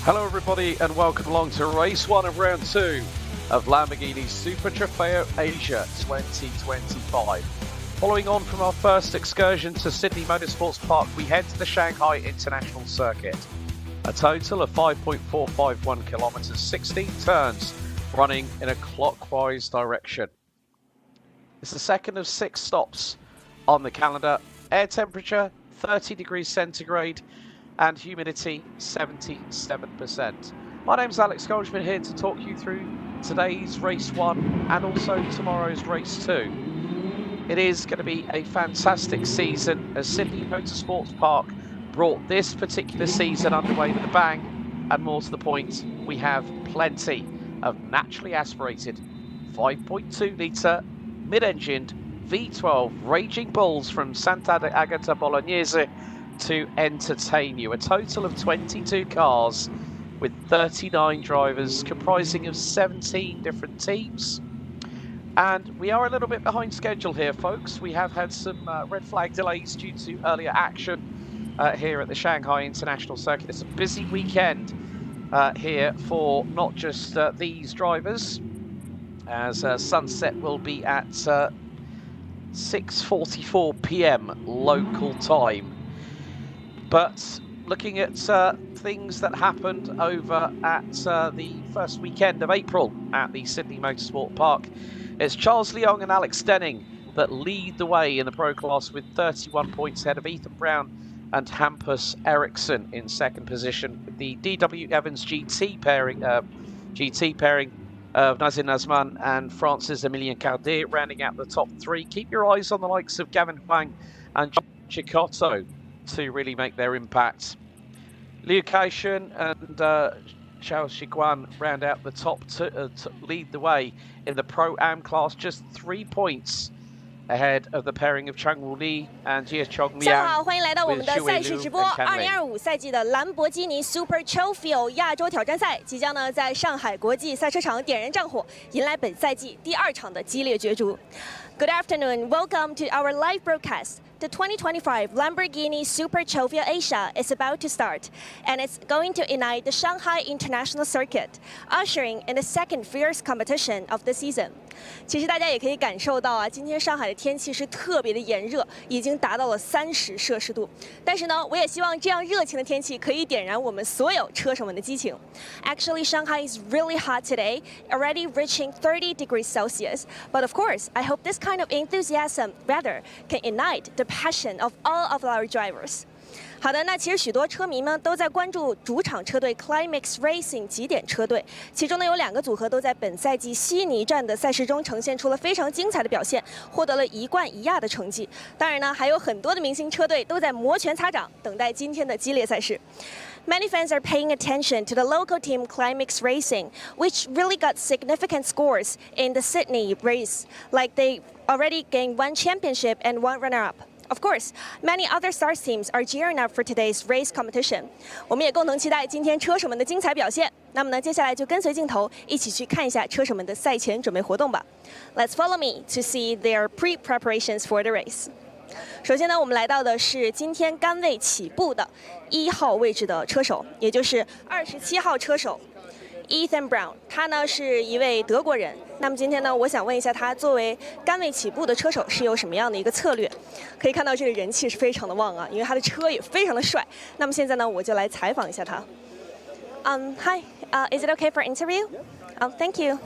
Hello everybody and welcome along to race 1 of round 2 of Lamborghini Super Trofeo Asia 2025. Following on from our first excursion to Sydney Motorsports Park, we head to the Shanghai International Circuit. A total of 5.451 kilometers, 16 turns, running in a clockwise direction. It's the second of 6 stops on the calendar. Air temperature 30 degrees centigrade and humidity 77%. My name's Alex Goldschmidt, here to talk you through today's race 1 and also tomorrow's race 2. It is going to be a fantastic season as Sydney Motorsports Park brought this particular season underway with a bang, and more to the point, we have plenty of naturally aspirated 5.2 litre mid-engined V12 Raging Bulls from Santa Agata Bolognese to entertain you. A total of 22 cars with 39 drivers comprising of 17 different teams. And we are a little bit behind schedule here, folks. We have had some red flag delays due to earlier action here at the Shanghai International Circuit. It's a busy weekend here for not just these drivers, as sunset will be at 6:44 p.m. local time. But looking at things that happened over at the first weekend of April at the Sydney Motorsport Park, it's Charles Leong and Alex Denning that lead the way in the Pro Class with 31 points ahead of Ethan Brown and Hampus Eriksson in second position, with the DW Evans GT pairing of Nazir Nazman and Francis Emilien Caldet rounding out the top 3. Keep your eyes on the likes of Gavin Huang and Chicotto to really make their impact. Liu Kaishan and Xiao Shiguan round out the top two, lead the way in the Pro-Am class, just 3 points ahead of the pairing of Chang Wu Li and Jie Chong Liang. 下午好，欢迎来到我们的赛事直播。2025赛季的兰博基尼 Super Trofeo 亚洲挑战赛即将呢在上海国际赛车场点燃战火，迎来本赛季第2场的激烈角逐。Good afternoon, welcome to our live broadcast. The 2025 Lamborghini Super Trofeo Asia is about to start, and it's going to ignite the Shanghai International Circuit, ushering in the second fierce competition of the season. 其实大家也可以感受到啊，今天上海的天气是特别的炎热，已经达到了30摄氏度。但是呢，我也希望这样热情的天气可以点燃我们所有车手们的激情。Actually, Shanghai is really hot today, already reaching 30 degrees Celsius. But of course, I hope this kind of enthusiasm rather can ignite the passion of all of our drivers. 好的，那其实许多车迷们都在关注主场车队 Climax Racing 极点车队，其中呢有2个组合都在本赛季悉尼站的赛事中呈现出了非常精彩的表现，获得了1冠1亚的成绩。当然呢，还有很多的明星车队都在摩拳擦掌，等待今天的激烈赛事。Many fans are paying attention to the local team Climax Racing, which really got significant scores in the Sydney race, like they already gained 1 championship and 1 runner-up. Of course, many other stars teams are gearing up for today's race competition. 我们也共同期待今天车手们的精彩表现。那么呢，接下来就跟随镜头一起去看一下车手们的赛前准备活动吧。Let's follow me to see their pre-preparations for the race. 首先呢，我们来到的是今天杆位起步的1号位置的车手，也就是27号车手 Ethan Brown， 他呢是一位德国人。那么今天呢，我想问一下他作为杆位起步的车手是有什么样的一个策略？可以看到这个人气是非常的旺啊，因为他的车也非常的帅。那么现在呢，我就来采访一下他。Hi, is it okay for interview? Thank you.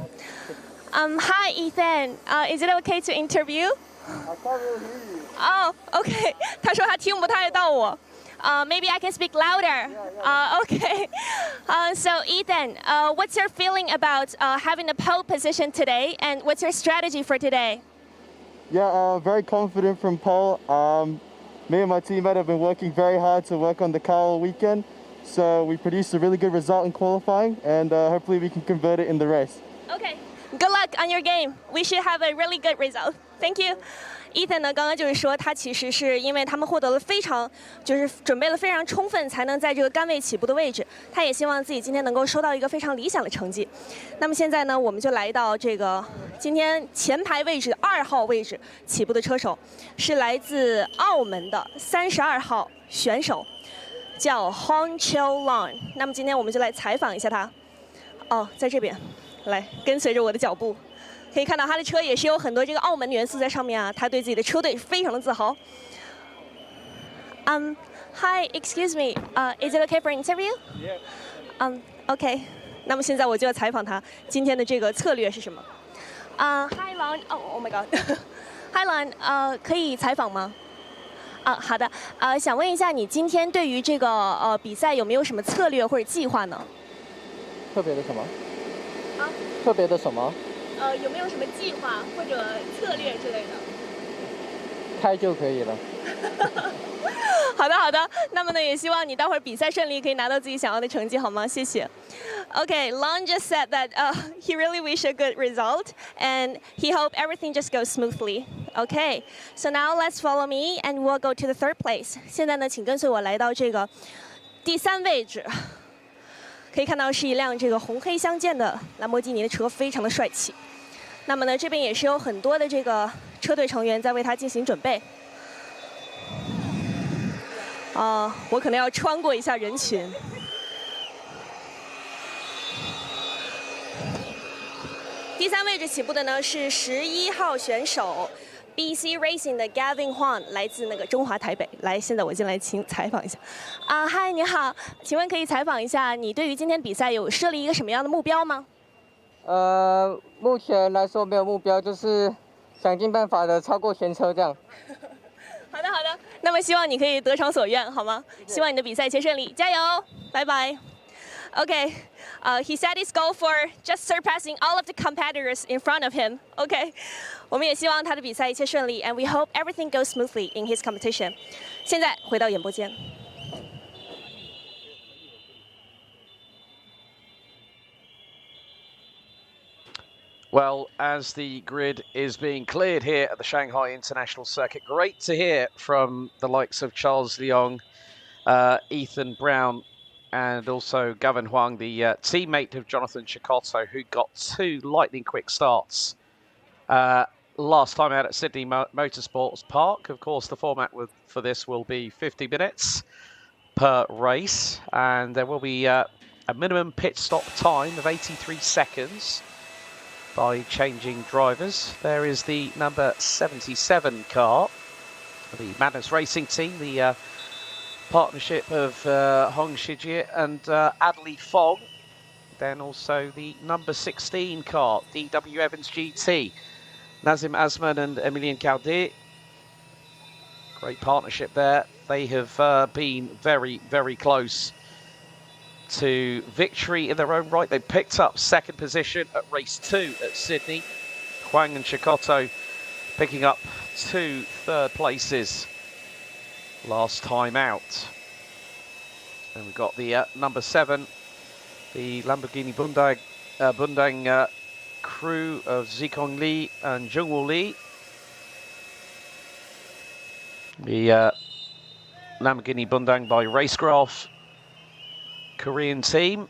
Hi, Ethan. Is it okay to interview? I can't really hear you. Oh, okay. 他说他听不太到我。Maybe I can speak louder. Okay. So Ethan, what's your feeling about having a pole position today, and what's your strategy for today? Yeah, very confident from pole. Me and my teammate have been working very hard to work on the car all weekend, so we produced a really good result in qualifying, and hopefully we can convert it in the race. Okay. Good luck on your game. We should have a really good result. Thank you. Ethan 呢，刚刚就是说他其实是因为他们获得了就是准备了非常充分，才能在这个杆位起步的位置。他也希望自己今天能够收到一个非常理想的成绩。那么现在呢，我们就来到这个今天前排位置2号位置起步的车手，是来自澳门的32号选手，叫 Hong Chiu Lan。那么今天我们就来采访一下他。哦，在这边，来跟随着我的脚步。 可以看到他的车也是有很多这个澳门元素在上面啊，他对自己的车队非常的自豪。Hi, excuse me, is it okay for an interview? Yeah. Okay. 那么现在我就要采访他今天的这个策略是什么？Hi Lan, oh my God. Hi Lan, 可以采访吗？好的。想问一下你今天对于这个比赛有没有什么策略或者计划呢？特别的什么？特别的什么？ 有没有什么计划或者策略之类的？开就可以了。好的，好的。那么呢，也希望你待会儿比赛顺利，可以拿到自己想要的成绩，好吗？谢谢。Okay, Lon just said that he really wish a good result and he hope everything just goes smoothly. Okay, so now let's follow me and we'll go to the third place. 现在呢，请跟随我来到这个第3位置。 可以看到是一辆这个红黑相间的兰博基尼的车，非常的帅气。那么呢，这边也是有很多的这个车队成员在为他进行准备。我可能要穿过一下人群。第3位置起步的呢是11号选手。 BC Racing 的 Gavin Huang 来自那个中华台北，来，现在我进来采访一下。嗨，你好，请问可以采访一下你对于今天比赛有设立一个什么样的目标吗？目前来说没有目标，就是想尽办法的超过前车这样。好的，好的，那么希望你可以得偿所愿，好吗？希望你的比赛一切顺利，加油，拜拜。Okay, he set his goal for just surpassing all of the competitors in front of him. Okay, 我们也希望他的比赛一切顺利 ，and we hope everything goes smoothly in his competition. 现在回到演播间。 Well, as the grid is being cleared here at the Shanghai International Circuit, great to hear from the likes of Charles Leong, Ethan Brown, and also Gavin Huang, the teammate of Jonathan Chicotto, who got 2 lightning quick starts last time out at Sydney Motorsports Park. Of course, the format for this will be 50 minutes per race, and there will be a minimum pit stop time of 83 seconds by changing drivers. There is the number 77 car, the Madness Racing team, the partnership of Hong Shijie and Adley Fong. Then also the number 16 car, DW Evans GT, Nazim Asman and Emilien Caldir. Great partnership there. They have been very, very close to victory in their own right. They picked up 2nd position at race 2 at Sydney. Huang and Chicotto picking up 2 third places last time out. And we've got the number 7, the Lamborghini Bundang crew of Zikong Li and Jungwoo Li. The Lamborghini Bundang by Racegraph Korean team.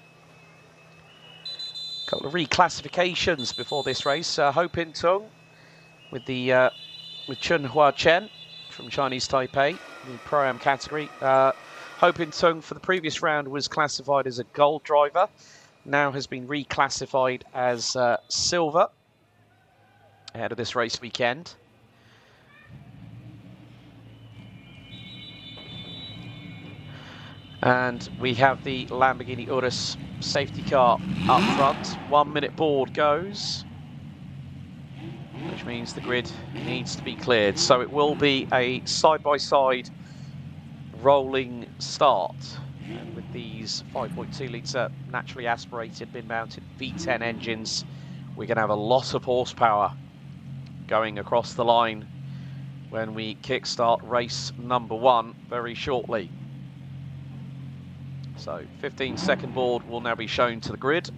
A couple of reclassifications before this race. Ho Pin Tung with the with Chun Hua Chen from Chinese Taipei in the Pro-Am category. Ho Pin Tung for the previous round was classified as a gold driver, now has been reclassified as silver ahead of this race weekend. And we have the Lamborghini Urus safety car up front. 1 minute board goes, which means the grid needs to be cleared. So it will be a side-by-side rolling start. And with these 5.2 litre naturally aspirated bin-mounted V10 engines, we're going to have a lot of horsepower going across the line when we kickstart race number 1 very shortly. So 15-second board will now be shown to the grid.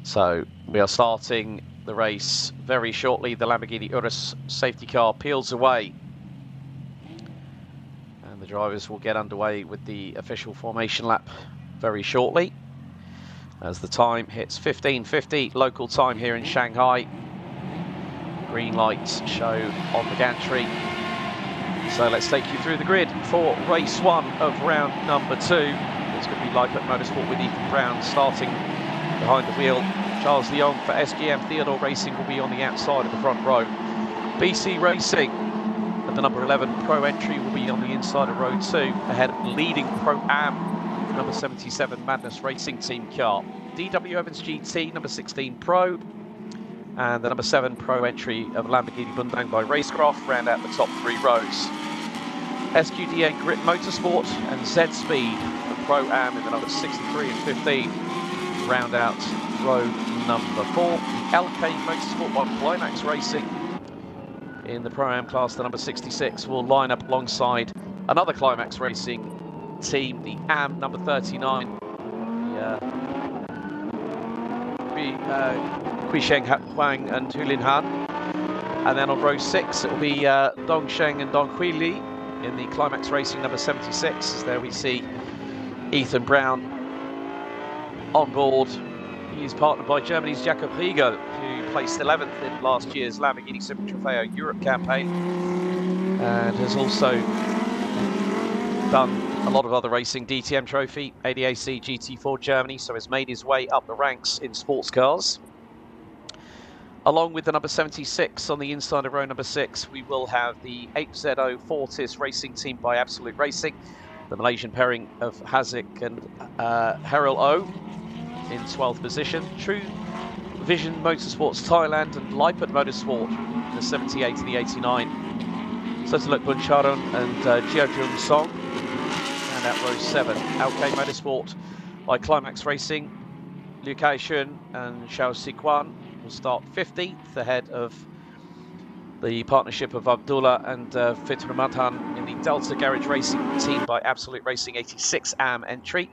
So we are starting the race very shortly. The Lamborghini Urus safety car peels away. And the drivers will get underway with the official formation lap very shortly. As the time hits 15:50 local time here in Shanghai. Green lights show on the gantry. So let's take you through the grid for race 1 of round number 2. It's going to be Lippert Motorsport with Ethan Brown starting behind the wheel. Charles Leong for SGM Theodore Racing will be on the outside of the front row. BC Racing at the number 11 Pro entry will be on the inside of row 2 ahead of leading Pro Am number 77 Madness Racing Team car. DW Evans GT number 16 Pro and the number 7 Pro entry of Lamborghini Bundang by Racecraft round out the top 3 rows. SQDA Grit Motorsport and Z Speed for Pro Am in the numbers 63 and 15 round out row number 4. LK Motorsport by Climax Racing in the Pro Am class, the number 66 will line up alongside another Climax Racing team, the Am number 39. Kui Sheng Huang and Hulin Han. And then on row 6 it will be Dong Sheng and Dong Hui Li in the Climax Racing number 76. There we see Ethan Brown on board. He is partnered by Germany's Jakob Riegel, who placed 11th in last year's Lamborghini Super Trofeo Europe campaign and has also done a lot of other racing, DTM Trophy, ADAC GT4 Germany, so has made his way up the ranks in sports cars. Along with the number 76 on the inside of row number 6, we will have the 8ZO Fortis Racing Team by Absolute Racing, the Malaysian pairing of Haziq and Heril O in 12th position. True Vision Motorsports Thailand and Lippert Motorsport, the 78 and the 89. Sotoluk Buncharon and Jiajun Song. And at row 7, LK Motorsport by Climax Racing, Liu Kai-shun and Xiao Siquan will start 15th ahead of the partnership of Abdullah and Fitra Madhan in the Delta Garage Racing Team by Absolute Racing 86 Am entry.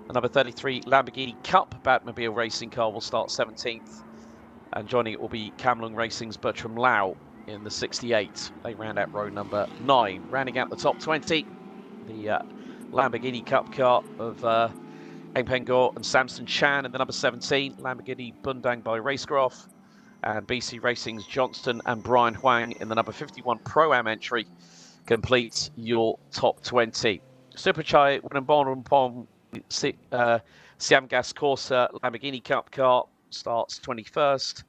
The number 33 Lamborghini Cup Batmobile racing car will start 17th, and joining it will be Kamlung Racing's Bertram Lau in the 68. They round out row number 9. Rounding out the top 20, the Lamborghini Cup car of Eng Peng Gore and Samson Chan in the number 17, Lamborghini Bundang by Racecraft, and BC Racing's Johnston and Brian Huang in the number 51 Pro-Am entry completes your top 20. Superchai Wunaborumpong Siam Gas Corsa Lamborghini Cup car starts 21st,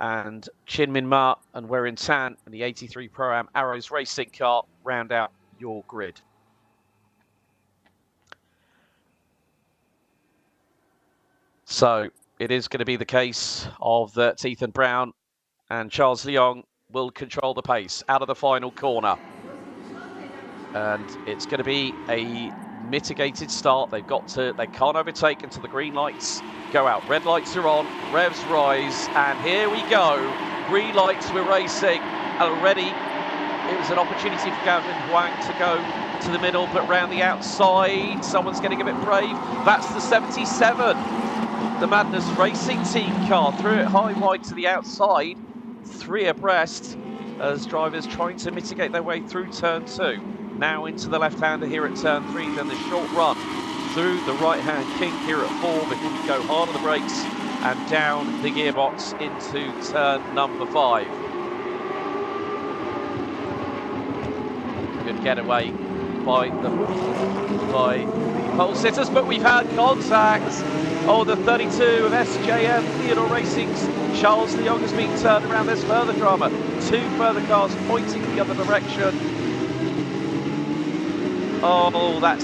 and Chin Min Ma and Werin Tan in the 83 Pro-Am Arrows Racing car round out your grid. So it is going to be the case of that Ethan Brown and Charles Leong will control the pace out of the final corner. And it's going to be a mitigated start. They can't overtake until the green lights go out. Red lights are on, revs rise, and here we go. Green lights, we're racing. Already it was an opportunity for Gavin Huang to go to the middle, but round the outside, someone's getting a bit brave. That's the 77. The Madness Racing Team car threw it high wide to the outside, 3 abreast, as drivers trying to mitigate their way through turn 2. Now into the left-hander here at turn 3, then the short run through the right-hand kink here at 4 before we go hard on the brakes and down the gearbox into turn number 5. Good getaway by the pole sitters, but we've had contact. Oh, the 32 of SJM Theodore Racing's Charles Leong has been turned around. There's further drama. 2 further cars pointing the other direction. Oh, that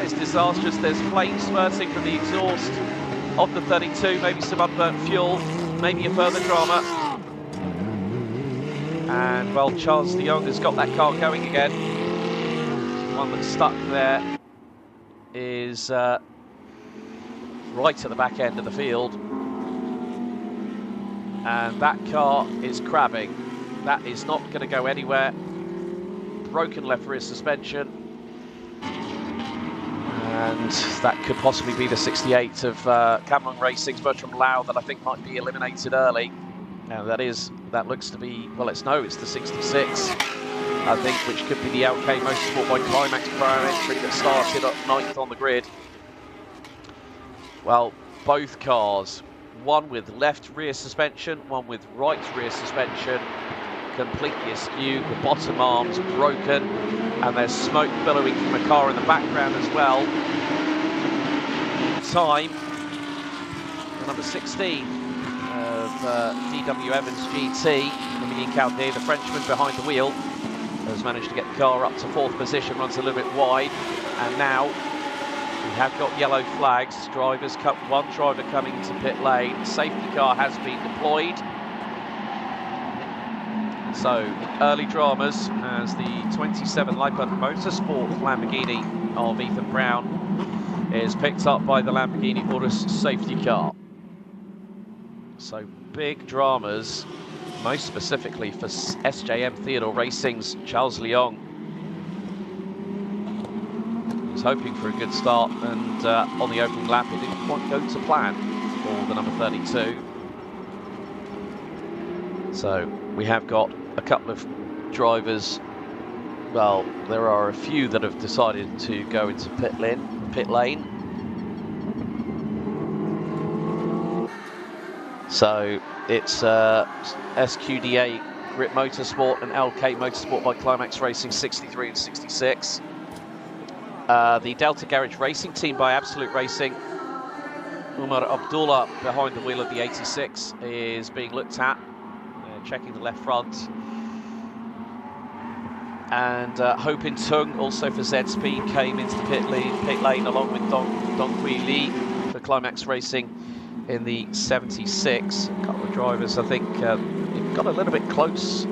is disastrous. There's flames spurting from the exhaust of the 32. Maybe some unburnt fuel. Maybe a further drama. And, well, Charles Leong has got that car going again. One that's stuck there is right at the back end of the field, and that car is crabbing. That is not going to go anywhere. Broken left rear suspension, And that could possibly be the 68 of Cameron Racing's Bertram Lau that I think might be eliminated early. Now that looks to be, well, it's the 66, I think, which could be the LK Motorsport by Climax Pro entry that started at 9th on the grid. Well, both cars, one with left rear suspension, one with right rear suspension, completely askew, the bottom arms broken, and there's smoke billowing from a car in the background as well. Time, the number 16 of DW Evans GT, Emilien Caldier, the Frenchman behind the wheel, has managed to get the car up to 4th position, runs a little bit wide, and now we have got yellow flags. One driver coming into pit lane. Safety car has been deployed. So early dramas as the 27 Lippert Motorsport Lamborghini of Ethan Brown is picked up by the Lamborghini Urus safety car. So big dramas, most specifically for SJM Theodore Racing's Charles Leong. Was hoping for a good start, and on the opening lap it didn't quite go to plan for the number 32. So we have got a couple of drivers. Well, there are a few that have decided to go into pit lane. So it's SQDA Grip Motorsport and LK Motorsport by Climax Racing 63 and 66. The Delta Garage Racing team by Absolute Racing. Umar Abdullah behind the wheel of the 86 is being looked at, checking the left front. And Ho Pin Tung, also for Z Speed, came into the pit lane along with Dong Kui Lee for Climax Racing in the 76. A couple of drivers, I think, it got a little bit close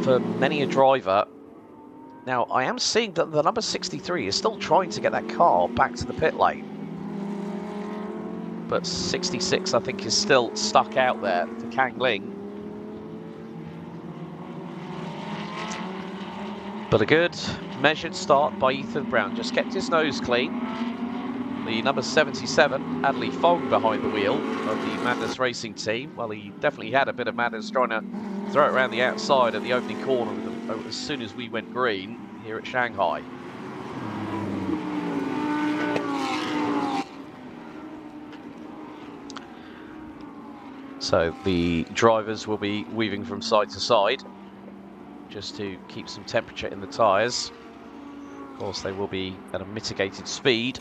for many a driver. Now, I am seeing that the number 63 is still trying to get that car back to the pit lane. But 66, I think, is still stuck out there for Kang Ling. But a good, measured start by Ethan Brown. Just kept his nose clean. The number 77, Adley Fogg, behind the wheel of the Madness Racing team. Well, he definitely had a bit of madness trying to throw it around the outside of the opening corner as soon as we went green here at Shanghai. So the drivers will be weaving from side to side just to keep some temperature in the tyres. Of course, they will be at a mitigated speed.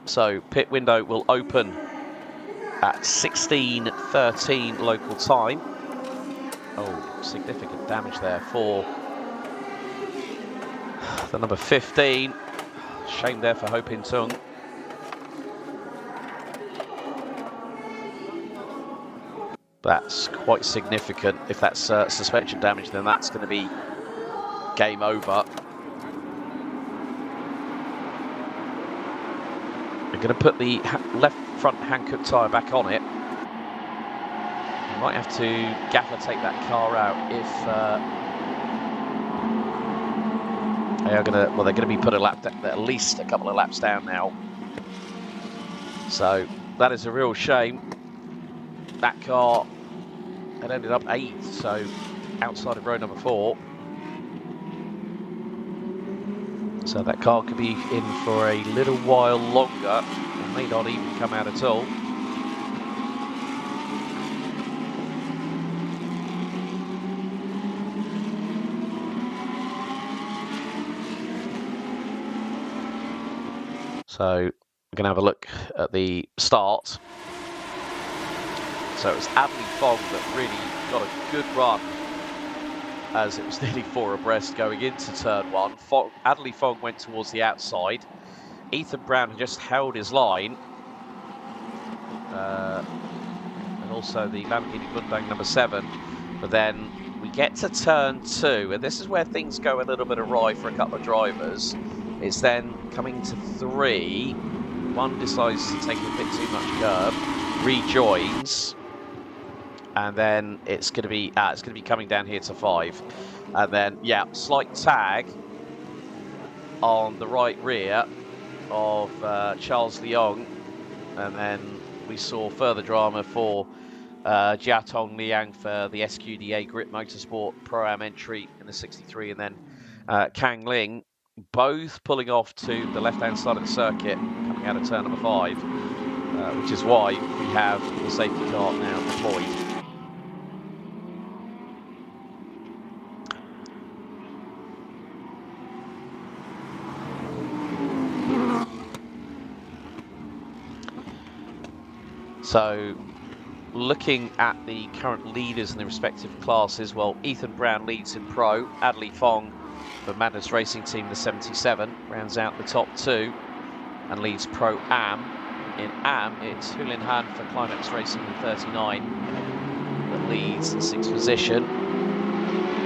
So pit window will open at 16:13 local time. Oh, significant damage there for the number 15. Shame there for Ho Pin Tung. That's quite significant. If that's suspension damage, then that's going to be game over. We're going to put the left front Hankook tyre back on it. We might have to gaffer take that car out if they are going to. Well, they're going to be put at least a couple of laps down now. So that is a real shame. That car had ended up 8th, so outside of row number 4. So that car could be in for a little while longer, and may not even come out at all. So we're going to have a look at the start. So it was Adley Fogg that really got a good run, as it was nearly 4 abreast going into turn 1. Adley Fogg went towards the outside. Ethan Brown just held his line. And also the Lamborghini Gundang number 7. But then we get to turn 2, and this is where things go a little bit awry for a couple of drivers. It's then coming to 3. One decides to take a bit too much curb, rejoins. And then it's going to be coming down here to 5, and then yeah, slight tag on the right rear of Charles Leong, and then we saw further drama for Jiatong Liang for the SQDA Grip Motorsport Pro-Am entry in the 63, and then Kang Ling, both pulling off to the left-hand side of the circuit, coming out of turn number 5, which is why we have the safety car now deployed. So, looking at the current leaders in the respective classes, well, Ethan Brown leads in Pro, Adley Fong for Madness Racing Team, the 77, rounds out the top 2 and leads Pro-Am. In Am, it's Hulin Han for Climax Racing, the 39, that leads the 6th position.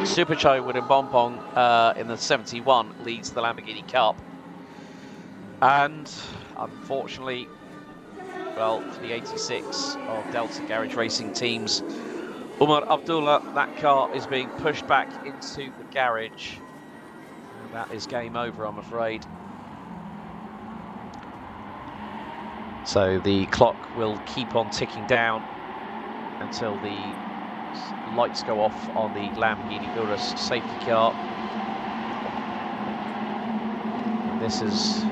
Super Cho Wooden Bompong in the 71 leads the Lamborghini Cup. And unfortunately, well, for the 86 of Delta Garage Racing Teams, Umar Abdullah, that car is being pushed back into the garage. And that is game over, I'm afraid. So the clock will keep on ticking down until the lights go off on the Lamborghini Urus safety car. And this is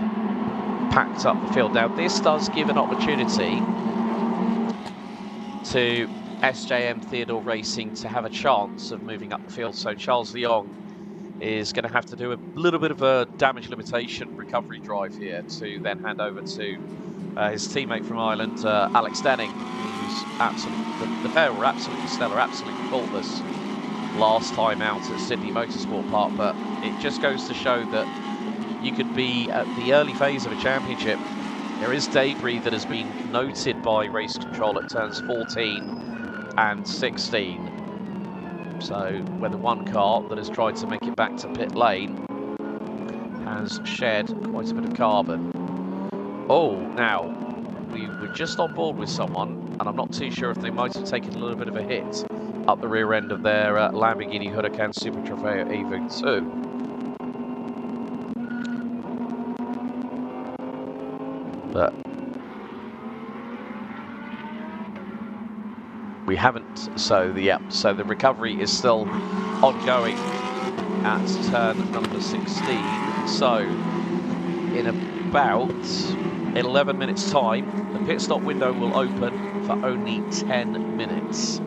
packed up the field. Now this does give an opportunity to SJM Theodore Racing to have a chance of moving up the field. So Charles Leong is going to have to do a little bit of a damage limitation recovery drive here to then hand over to his teammate from Ireland, Alex Denning, who's absolutely, the pair were absolutely stellar, absolutely faultless last time out at Sydney Motorsport Park. But it just goes to show that you could be at the early phase of a championship. There is debris that has been noted by race control at turns 14 and 16. So where the one car that has tried to make it back to pit lane has shed quite a bit of carbon. Oh, now, we were just on board with someone, and I'm not too sure if they might have taken a little bit of a hit up the rear end of their Lamborghini Huracan Super Trofeo Evo 2. But we haven't, so the recovery is still ongoing at turn number 16. So in about 11 minutes time, the pit stop window will open for only 10 minutes.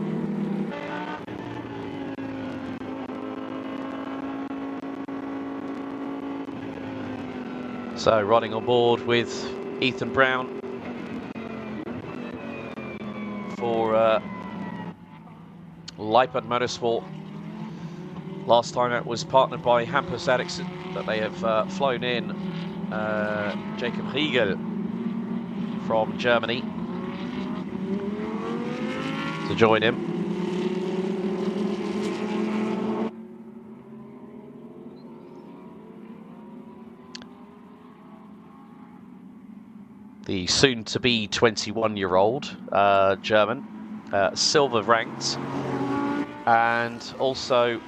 So riding on board with Ethan Brown for Leipzig Motorsport. Last time it was partnered by Hampus Eriksson, but they have flown in Jacob Riegel from Germany to join him. The soon-to-be 21-year-old German, silver ranked, and also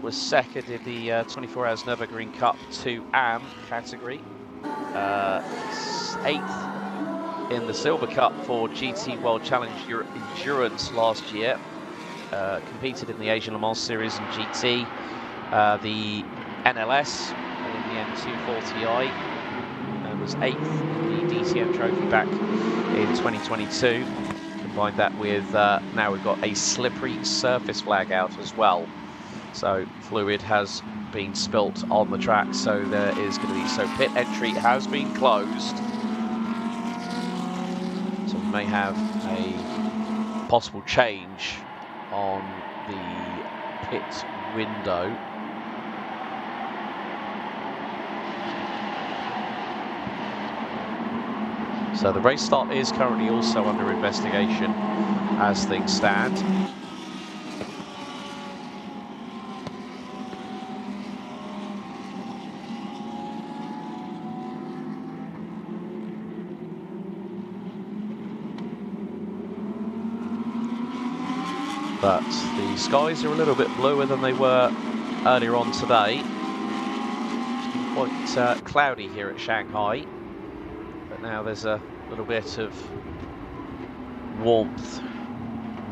was second in the 24 Hours Nürburgring Cup 2AM category, 8th in the Silver Cup for GT World Challenge Endurance last year, competed in the Asian Le Mans Series and GT, the NLS in the M240i, and was 8th in the DTM Trophy back in 2022. Combine that with, now we've got a slippery surface flag out as well. So fluid has been spilt on the track, so there is going to be, so pit entry has been closed. So we may have a possible change on the pit window. So the race start is currently also under investigation as things stand. But the skies are a little bit bluer than they were earlier on today. It's been quite cloudy here at Shanghai, but now there's a little bit of warmth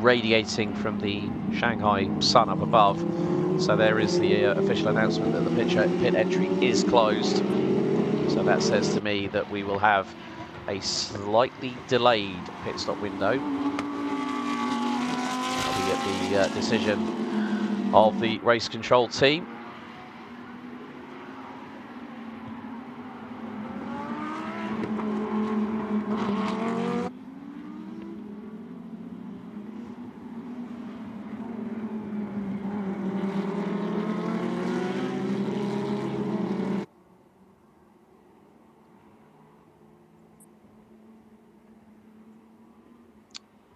radiating from the Shanghai sun up above. So there is the official announcement that the pit entry is closed. So that says to me that we will have a slightly delayed pit stop window. That'll be at the decision of the race control team.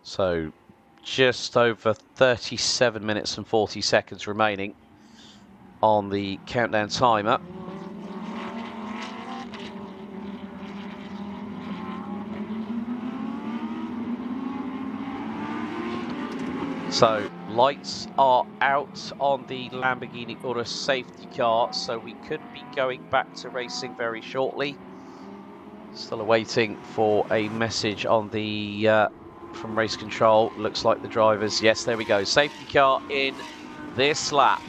So just over 37 minutes and 40 seconds remaining on the countdown timer. So lights are out on the Lamborghini Urus safety car, so we could be going back to racing very shortly. Still awaiting for a message on the from race control. Looks like the drivers, yes, there we go, safety car in this lap,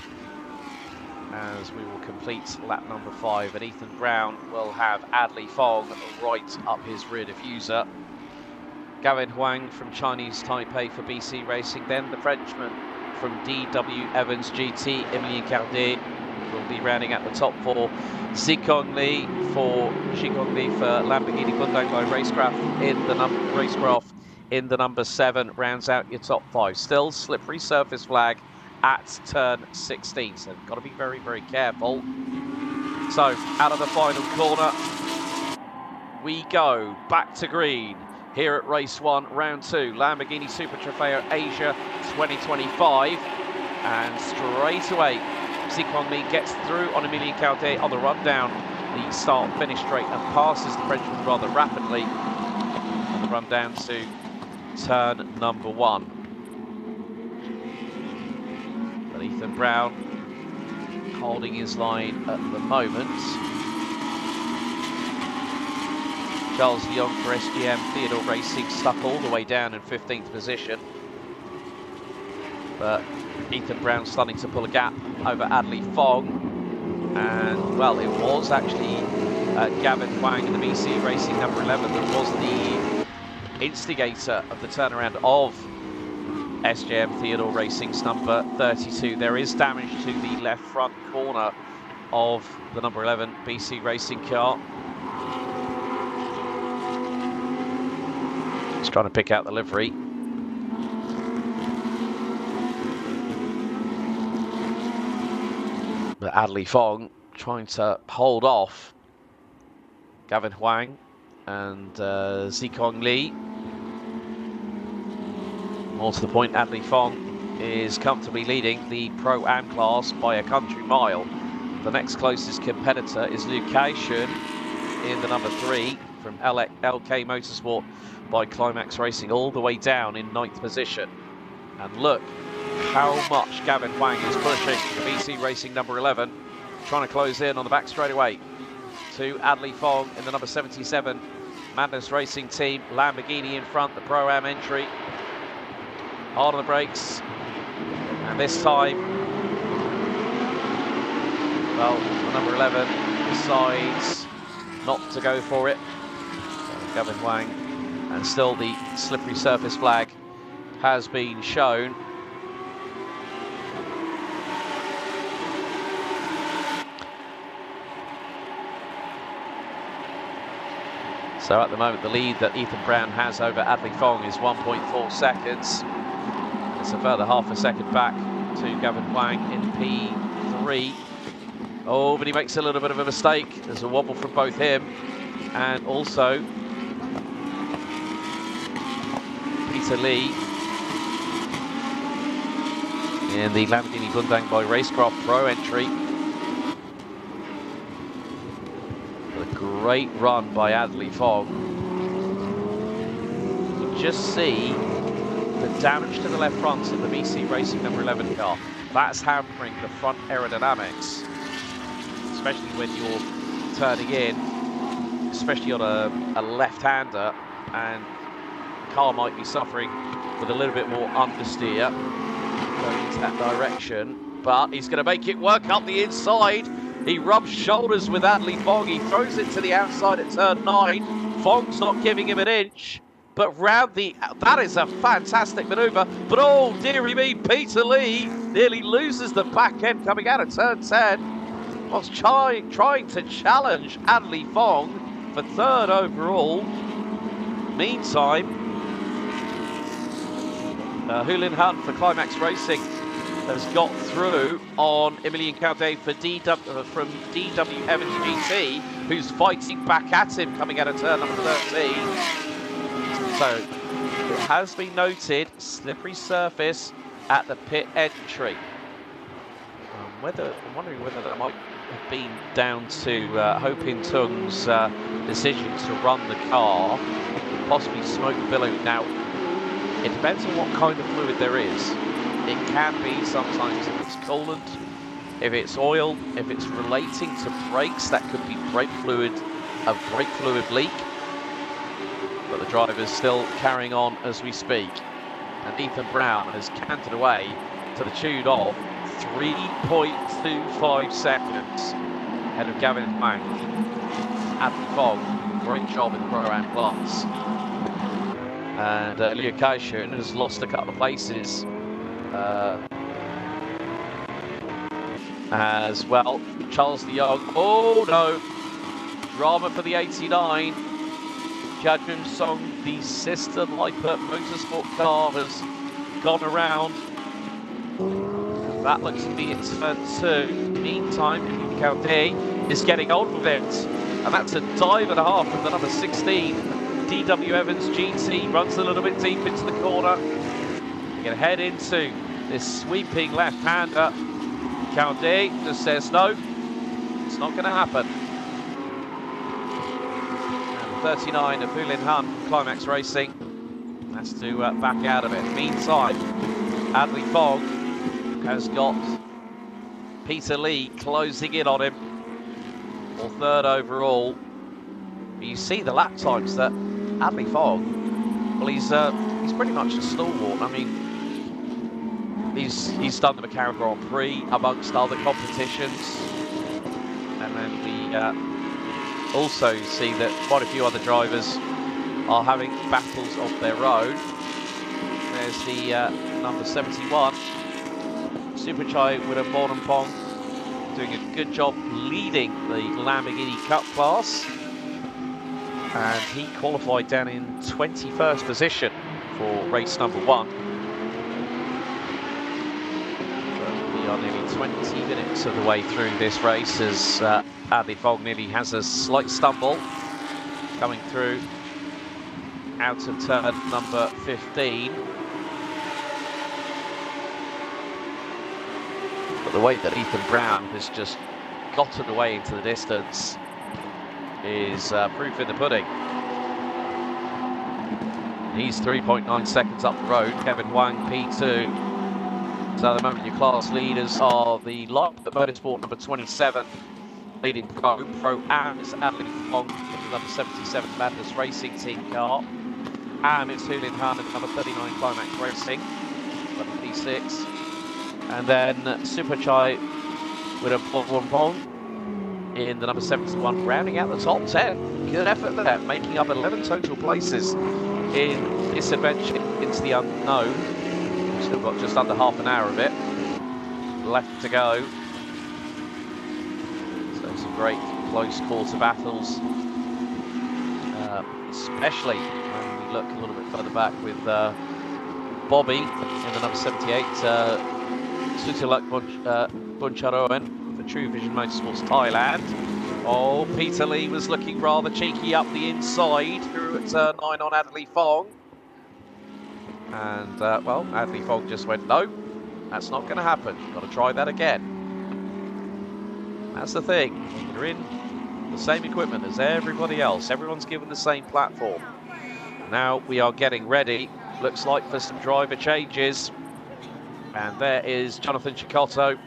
as we will complete lap number 5, and Ethan Brown will have Adley Fong right up his rear diffuser. Gavin Huang from Chinese Taipei for BC Racing, then the Frenchman from DW Evans GT, Emilien Cardet, will be rounding at the top 4. Xikong Li for Lamborghini Hyundai by Racecraft in the number 7, rounds out your top 5. Still slippery surface flag at turn 16, so got to be very, very careful. So out of the final corner we go, back to green here at race 1, round 2, Lamborghini Super Trofeo Asia 2025, and straight away Xikong Li gets through on Emilien Cardet on the run down the start-finish straight and passes the Frenchman rather rapidly on the run down to turn number 1. But Ethan Brown holding his line at the moment. Charles Young for SGM Theodore Racing stuck all the way down in 15th position. But Ethan Brown starting to pull a gap over Adley Fong. And, well, it was actually Gavin Huang in the BC Racing number 11 that was the instigator of the turnaround of SJM Theodore Racing's number 32. There is damage to the left front corner of the number 11 BC Racing car. He's trying to pick out the livery. But Adley Fong trying to hold off Gavin Huang and Xikong Li. More to the point, Adley Fong is comfortably leading the Pro-Am class by a country mile. The next closest competitor is Liu Kaishun in the number 3 from LK Motorsport by Climax Racing, all the way down in 9th position. And look how much Gavin Huang is pushing the BC Racing number 11, trying to close in on the back straightaway to Adley Fong in the number 77 Madness Racing team. Lamborghini in front, the Pro-Am entry. Hard on the brakes, and this time, well, the number 11 decides not to go for it. So Gavin Huang, and still the slippery surface flag has been shown. So at the moment, the lead that Ethan Brown has over Adley Fong is 1.4 seconds. It's a further half a second back to Gavin Huang in P3. Oh, but he makes a little bit of a mistake. There's a wobble from both him and also Peter Lee in the Lamborghini Hyundai by Racecraft Pro entry. A great run by Adley Fong. You just see the damage to the left front of the BC Racing number 11 car. That's hampering the front aerodynamics, especially when you're turning in, especially on a left-hander, and the car might be suffering with a little bit more understeer going into that direction. But he's going to make it work up the inside. He rubs shoulders with Adley Fong. He throws it to the outside at turn 9. Fong's not giving him an inch. But that is a fantastic manoeuvre. But oh, dearie me, Peter Lee nearly loses the back end coming out of turn 10. Was trying to challenge Adley Fong for 3rd overall. Meantime, Hulin Hunt for Climax Racing has got through on Emilien Caudet from DW Evans GT, who's fighting back at him coming out of turn number 13. So it has been noted, slippery surface at the pit entry. I'm wondering whether that might have been down to Ho Pin Tung's decision to run the car, possibly smoke billowing. Now, it depends on what kind of fluid there is. It can be sometimes if it's coolant, if it's oil, if it's relating to brakes, that could be brake fluid, a brake fluid leak. But the driver's still carrying on as we speak. And Ethan Brown has canted away to the tune of 3.25 seconds ahead of Gavin Wang. Adley Fong, great job in the Pro-Am class. And Liu Kaishun has lost a couple of places as well. Charles de Jong, oh no, drama for the 89. Jadjun Song, the sister Lippert Motorsport car, has gone around. That looks to be in turn 2. Meantime, Caudet is getting on with it, and that's a dive and a half from the number 16. DW Evans GT runs a little bit deep into the corner. We're going to head into this sweeping left-hander. Caudet just says no, it's not going to happen. And 39 of Hulin Han from Climax Racing has to back out of it. Meantime, Adley Fong has got Peter Lee closing in on him for 3rd overall. You see the lap times that Adley Fong, well, he's pretty much a stalwart. I mean, he's done the McLaren Grand Prix amongst other competitions, and then we also see that quite a few other drivers are having battles of their own. There's the number 71, Superchai Widdopong, doing a good job leading the Lamborghini Cup class. And he qualified down in 21st position for race number 1. But we are nearly 20 minutes of the way through this race as Adley Fong nearly has a slight stumble coming through out of turn number 15. But the way that Ethan Brown has just gotten away into the distance is proof in the pudding. He's 3.9 seconds up the road. Kevin Wang, P2. So at the moment your class leaders are the Lippert Motorsport number 27, leading Pro-Am is Adley Fong, the number 77 Madness Racing Team car. And it's Hulin Han at number 39 Climax Racing, number P6. And then Superchai Widdopong in the number 71, rounding out the top 10. Good effort there, making up 11 total places in this adventure into the unknown. Still got just under half an hour of it left to go. So some great close quarter battles, especially when we look a little bit further back with Bobby in the number 78, Sutilak Buncharoen for True Vision Motorsports Thailand. Oh, Peter Lee was looking rather cheeky up the inside through at turn 9 on Adley Fong. And, well, Adley Fong just went, no, that's not going to happen. Got to try that again. That's the thing. You're in the same equipment as everybody else. Everyone's given the same platform. Now we are getting ready, looks like, for some driver changes. And there is Jonathan Chicotto,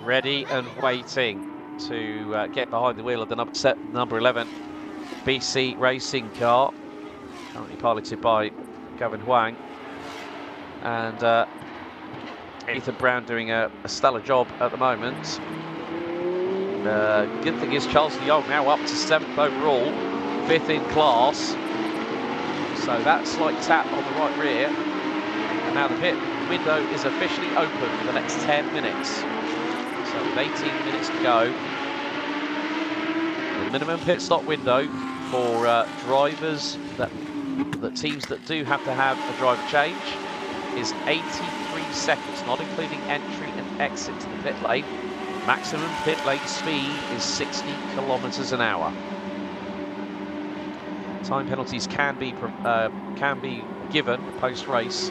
ready and waiting to get behind the wheel of the number 11 BC Racing car, currently piloted by Gavin Huang. And Ethan Brown doing a stellar job at the moment. Good thing is Charles Leong now up to 7th overall, 5th in class. So that slight tap on the right rear. And now the pit window is officially open for the next 10 minutes. So with 18 minutes to go, the minimum pit stop window for drivers, the teams that do have to have a driver change, is 83 seconds, not including entry and exit to the pit lane. Maximum pit lane speed is 60 kilometers an hour. Time penalties can be given post-race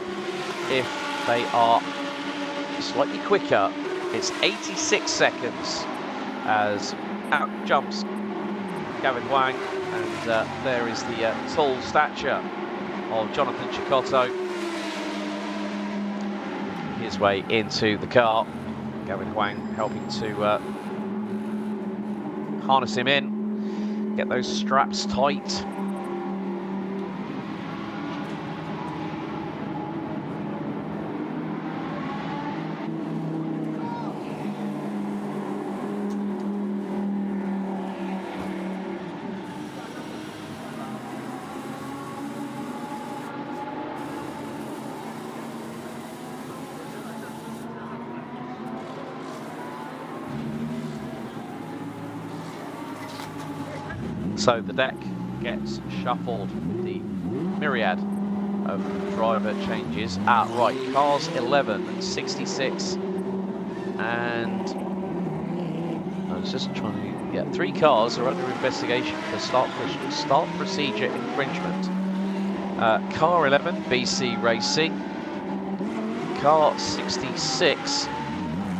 if they are slightly quicker. It's 86 seconds as out jumps Gavin Huang, and there is the tall stature of Jonathan Chicotto. His way into the car. Gavin Huang helping to harness him in, get those straps tight. So the deck gets shuffled with the myriad of driver changes. Right, cars 11, 66, and I was just trying to get 3 cars are under investigation for start procedure infringement. Car 11, BC Racing. Car 66,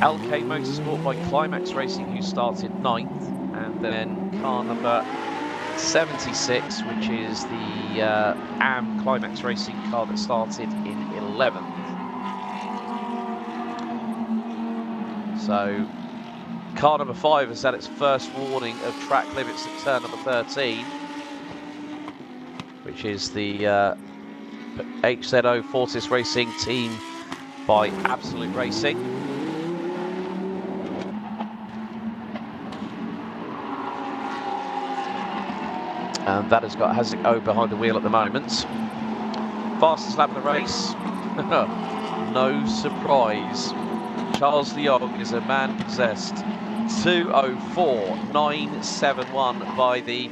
LK Motorsport by Climax Racing, who started 9th, and then car number 76, which is the AM Climax Racing car that started in 11th. So car number 5 has had its first warning of track limits at turn number 13, which is the HZO Fortis Racing team by Absolute Racing. And that has got Hazik behind the wheel at the moment. Fastest lap of the race. No surprise. Charles Leong is a man possessed. 2:04.971 by the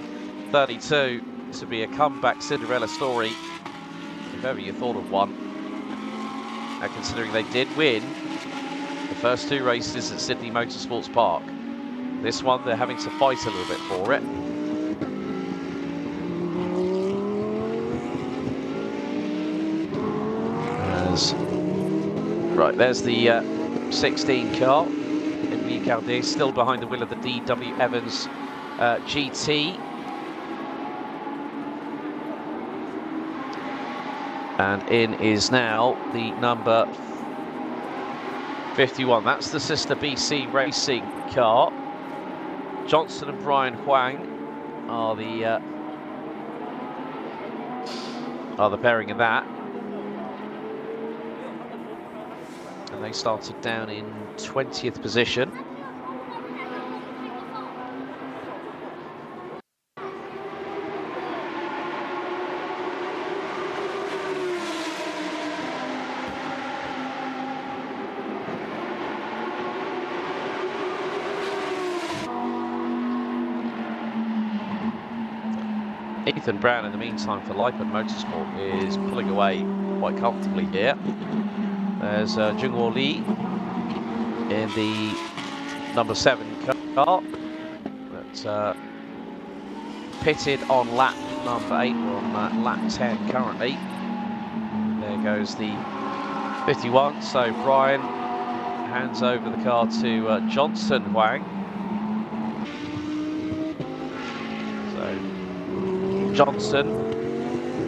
32. This would be a comeback Cinderella story, if ever you thought of one. Now, considering they did win the first 2 races at Sydney Motorsports Park, this one they're having to fight a little bit for it. Right, there's the 16 car. Emily Cardet still behind the wheel of the DW Evans GT. And in is now the number 51. That's the sister BC Racing car. Johnson and Brian Huang are the pairing in that. And they started down in 20th position. Ethan Brown, in the meantime, for Lipen Motorsport, is pulling away quite comfortably here. There's Jungwoo Lee in the number 7 car that pitted on lap number 8. We're on lap 10 currently. There goes the 51. So Brian hands over the car to Johnson Huang. So Johnson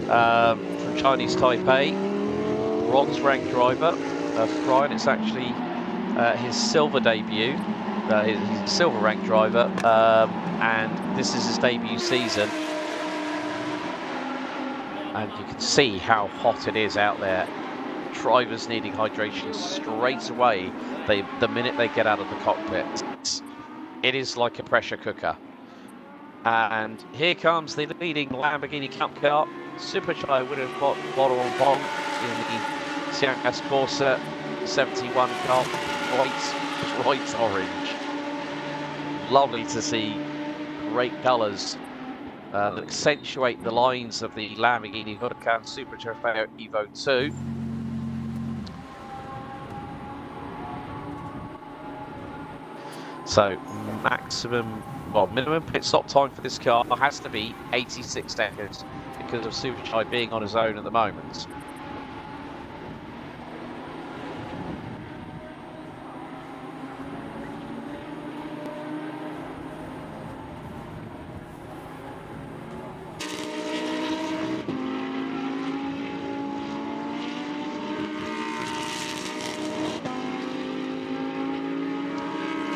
from Chinese Taipei, bronze rank driver. For Brian, it's actually his silver debut. He's a silver rank driver, and this is his debut season. And you can see how hot it is out there. Drivers needing hydration straight away the minute they get out of the cockpit. It is like a pressure cooker. And here comes the leading Lamborghini Cup car, Supercharged winner Bottle on Pong in the Shanghai Corsa 71 car, bright orange. Lovely to see great colours that accentuate the lines of the Lamborghini Huracan Super Trofeo Evo 2. So minimum pit stop time for this car has to be 86 seconds because of Supercharged being on his own at the moment.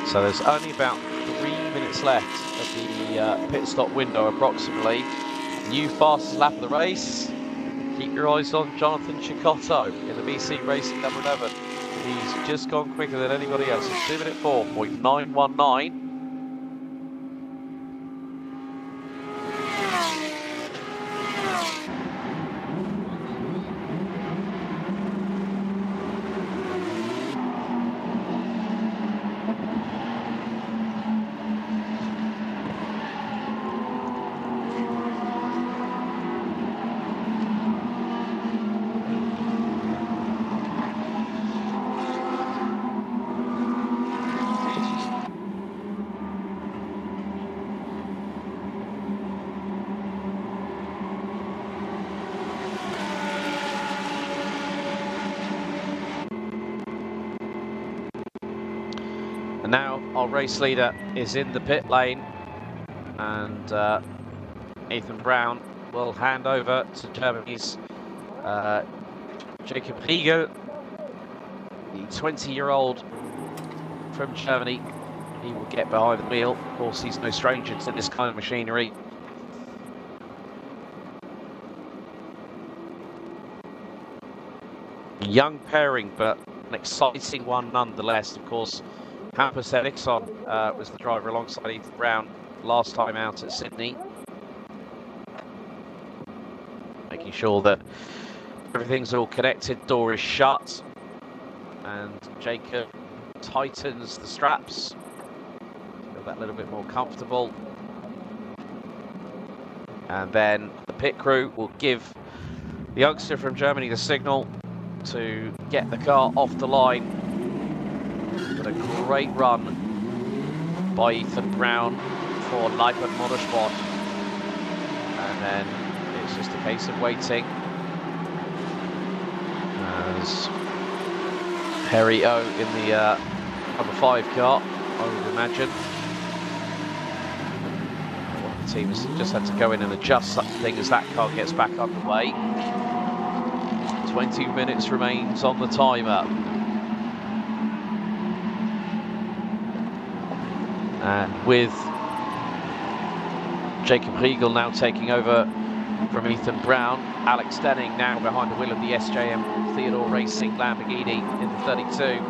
So there's only about 3 minutes left of the pit stop window approximately. New fastest lap of the race. Keep your eyes on Jonathan Cicotto in the BC Racing number 11. He's just gone quicker than anybody else. It's 2 minute 4.919. And now our race leader is in the pit lane, and Ethan Brown will hand over to Germany's Jakob Riegel, the 20-year-old from Germany. He will get behind the wheel. Of course, he's no stranger to this kind of machinery. Young pairing, but an exciting one nonetheless. Of course, Hampus Eriksson was the driver alongside Ethan Brown last time out at Sydney. Making sure that everything's all connected, door is shut, and Jacob tightens the straps. Feel that a little bit more comfortable. And then the pit crew will give the youngster from Germany the signal to get the car off the line. But a great run by Ethan Brown for Lippert Motorsport. And then it's just a case of waiting as Harry O in the number 5 car, I would imagine. One of the teams just had to go in and adjust something as that car gets back underway. 20 minutes remains on the timer. And with Jakob Riegel now taking over from Ethan Brown, Alex Denning now behind the wheel of the SJM Theodore Racing Lamborghini in the 32,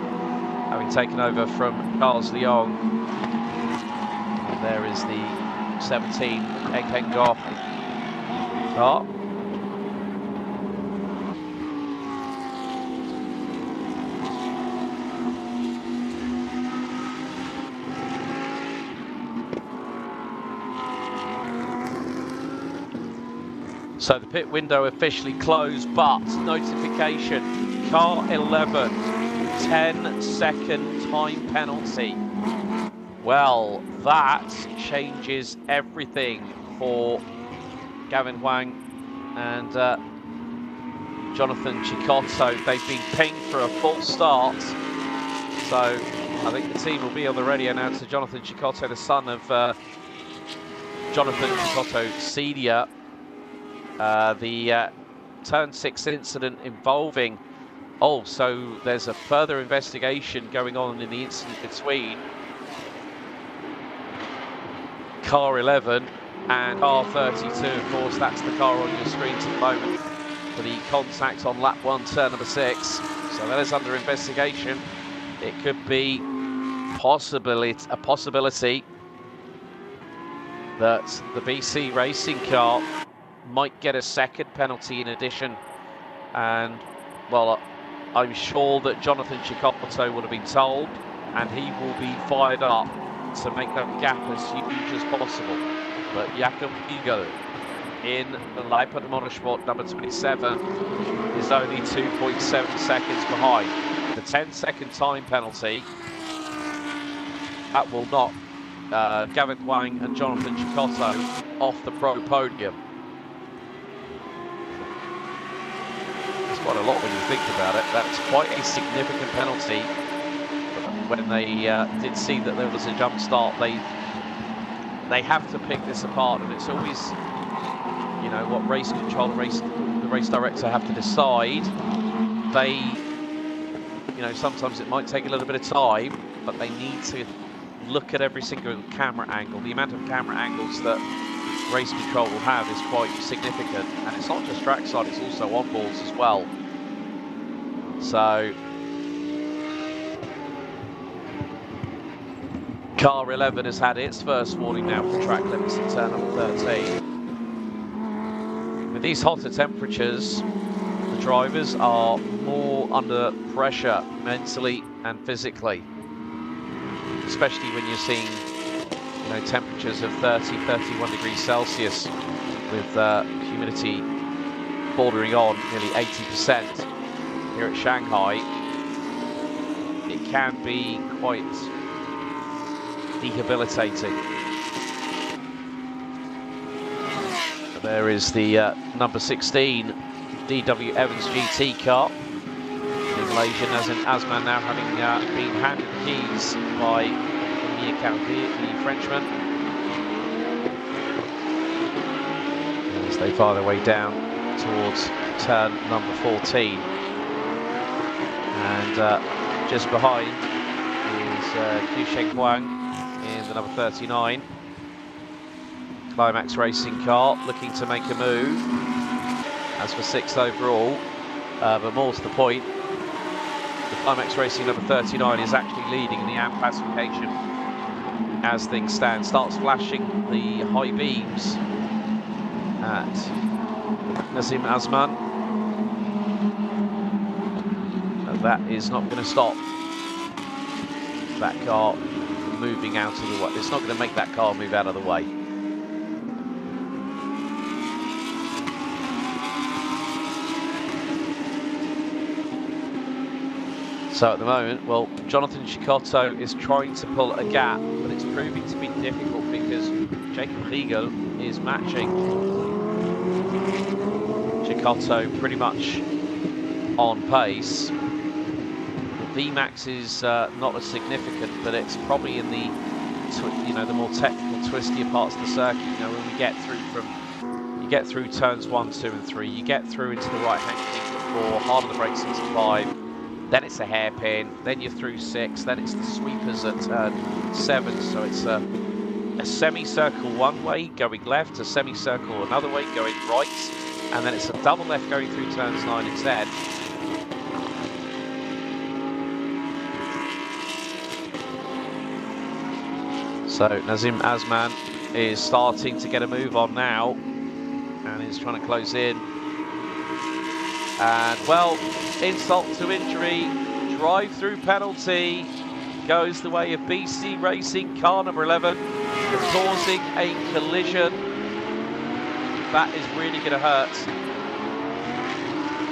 having taken over from Charles Leong. And there is the 17 Ekeng Goff car. So the pit window officially closed, but notification, car 11, 10-second time penalty. Well, that changes everything for Gavin Huang and Jonathan Cicotto. They've been pinged for a full start. So I think the team will be on the radio now to Jonathan Cicotto, the son of Jonathan Cicotto Senior. The turn 6 incident involving, so there's a further investigation going on in the incident between car 11 and car 32, of course, that's the car on your screens at the moment for the contact on lap 1, turn number 6. So that is under investigation. It could be a possibility that the BC racing car might get a second penalty in addition. And, well, I'm sure that Jonathan Cecotto would have been told, and he will be fired up to make that gap as huge as possible. But Jakob Eagle in the Leipzig Motorsport number 27 is only 2.7 seconds behind. The 10-second time penalty, that will knock Gavin Huang and Jonathan Cecotto off the pro podium. It's quite a lot when you think about it. That's quite a significant penalty. When they did see that there was a jump start, they have to pick this apart, and it's always, you know, what race control, the race director have to decide. They, you know, sometimes it might take a little bit of time, but they need to look at every single camera angle. The amount of camera angles that race control will have is quite significant, and it's not just trackside, it's also on boards as well. So car 11 has had its first warning now for track limits in turn number 13. With these hotter temperatures, the drivers are more under pressure mentally and physically, especially when you're seeing, you know, temperatures of 30, 31 degrees Celsius with humidity bordering on nearly 80% here at Shanghai. It can be quite rehabilitating. There is the number 16 DW Evans GT car. The Malaysian Nazim Azman now having been handed the keys by Mia Calvi, the Frenchman. As they fire their way down towards turn number 14. And just behind is Qiusheng Huang in the number 39. Climax Racing car looking to make a move as for 6th overall, but more to the point, the Climax Racing number 39 is actually leading in the AMP classification as things stand. Starts flashing the high beams at Nazim Azman, and that is not going to stop that car moving out of the way. It's not going to make that car move out of the way. So at the moment, well, Jonathan Cecotto is trying to pull a gap, but it's proving to be difficult because Jacob Riegel is matching Cecotto pretty much on pace. VMAX is not as significant, but it's probably in the the more technical, twistier parts of the circuit. You know, when we get through you get through turns 1, 2, and 3, you get through into the right-hand kick at 4, hard on the brakes into 5. Then it's a hairpin, then you're through 6, then it's the sweepers at 7, so it's a semicircle one way going left, a semicircle another way going right, and then it's a double left going through turns 9 and 10. So Nazim Azman is starting to get a move on now, and is trying to close in. And, well, insult to injury, drive-through penalty goes the way of BC Racing car number 11, causing a collision. That is really going to hurt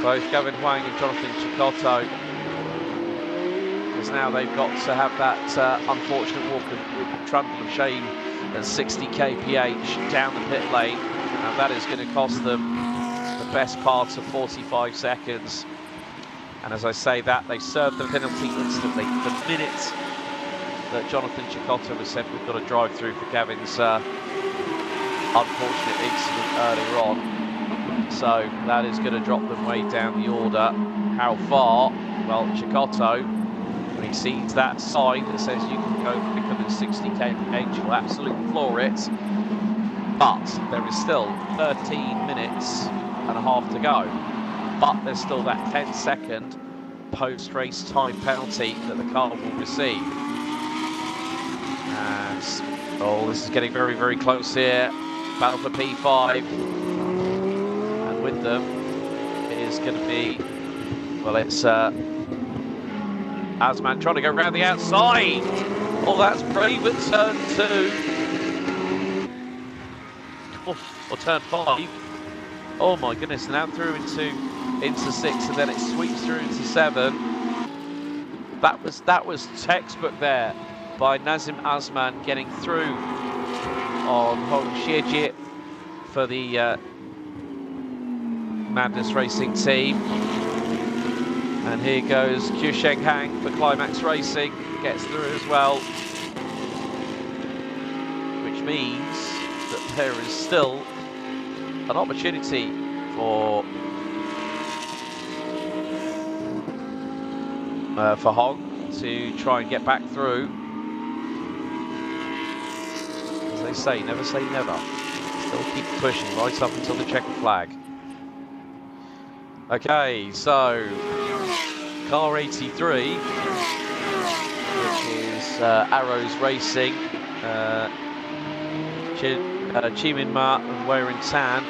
both Gavin Huang and Jonathan Cecotto, because now they've got to have that unfortunate walk of trundle of shame at 60 kph down the pit lane, and that is going to cost them the best part of 45 seconds. And as I say that, they served the penalty instantly. The minute that Jonathan Cecotto was said, we've got to drive through for Gavin's unfortunate incident earlier on. So that is going to drop them way down the order. How far? Well, Cecotto, when he sees that sign that says you can go quicker than 60 km/h, will absolutely floor it. But there is still 13 minutes and a half to go. But there's still that 10-second post-race time penalty that the car will receive. And, oh, this is getting very, very close here. Battle for P5. And with them is going to be, well, it's Asman trying to go around the outside. Oh, that's brave at turn 2. Oh, or turn 5. Oh my goodness, now through into 6, and then it sweeps through into 7. That was textbook there by Nazim Asman getting through on Hong Xieji for the Madness Racing team. And here goes Qiu Shenghang for Climax Racing, gets through as well. Which means that there is still an opportunity for Hong to try and get back through. As they say never. Still keep pushing right up until the checkered flag. Okay, so car 83, which is Arrows Racing, Chimin Ma and Weirin Tan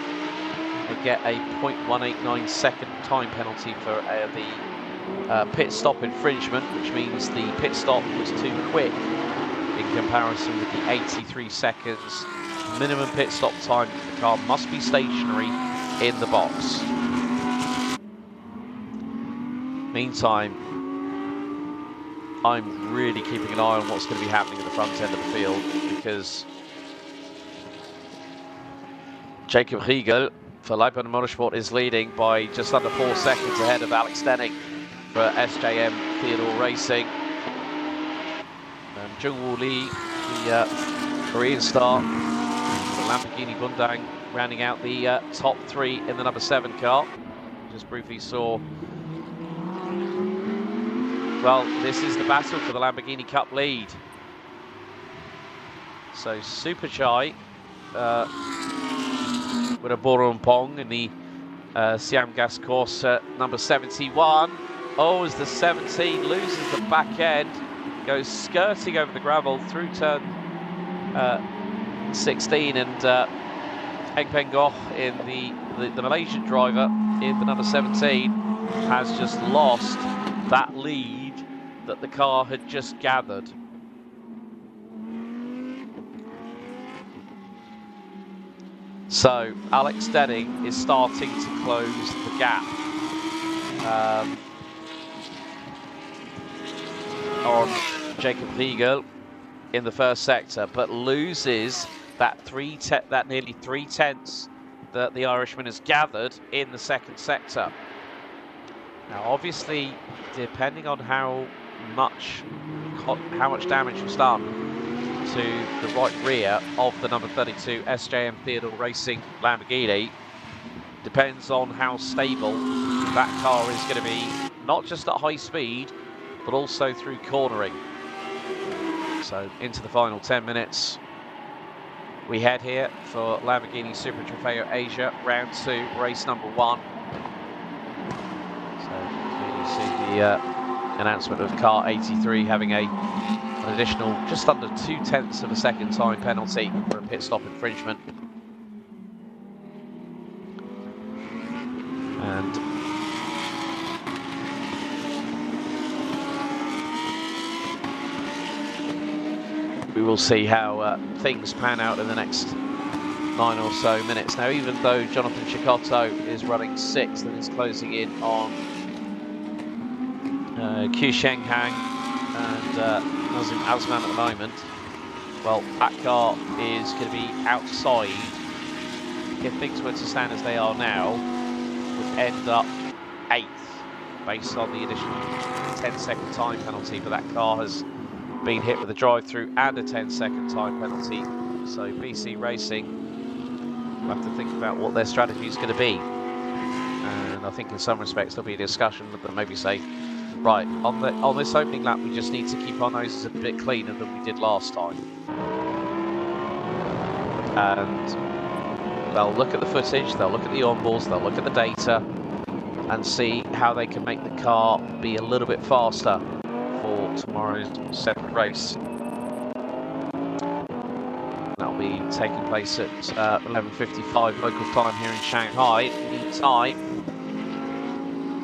will get a 0.189 second time penalty for the pit stop infringement, which means the pit stop was too quick in comparison with the 83 seconds minimum pit stop time. The car must be stationary in the box. Meantime, I'm really keeping an eye on what's going to be happening at the front end of the field, because Jacob Riegel for Leibniz Motorsport is leading by just under 4 seconds ahead of Alex Denning for SJM Theodore Racing. And Jungwoo Lee, the Korean star for Lamborghini Bundang, rounding out the top 3 in the number 7 car. Just briefly saw. Well, this is the battle for the Lamborghini Cup lead. So Super Chai with a Borumpong in the Siam Gas course number 71. Oh, as the 17 loses the back end, goes skirting over the gravel through turn 16, and Eng Peng Goh in the Malaysian driver in the number 17 has just lost that lead that the car had just gathered. So Alex Denning is starting to close the gap on Jacob Riegel in the first sector, but loses that nearly 3 tenths that the Irishman has gathered in the second sector. Now, obviously, depending on how much damage was done to the right rear of the number 32 SJM Theodore Racing Lamborghini, depends on how stable that car is going to be, not just at high speed, but also through cornering. So into the final 10 minutes we head here for Lamborghini Super Trofeo Asia Round 2, race number 1. So you see the announcement of car 83 having an additional just under 2 tenths of a second time penalty for a pit stop infringement. And we will see how things pan out in the next 9 or so minutes. Now, even though Jonathan Chicotto is running 6th and is closing in on Qiu Shenghang and Nazim Asman at the moment, well, that car is going to be outside. If things were to stand as they are now, would end up 8th based on the additional 10-second time penalty, but that car has been hit with a drive-through and a 10-second time penalty. So BC Racing will have to think about what their strategy is going to be. And I think in some respects there'll be a discussion that maybe say Right, on this opening lap, we just need to keep our noses a bit cleaner than we did last time. And they'll look at the footage, they'll look at the onboards, they'll look at the data, and see how they can make the car be a little bit faster for tomorrow's second race. That'll be taking place at 11:55 local time here in Shanghai. Lead time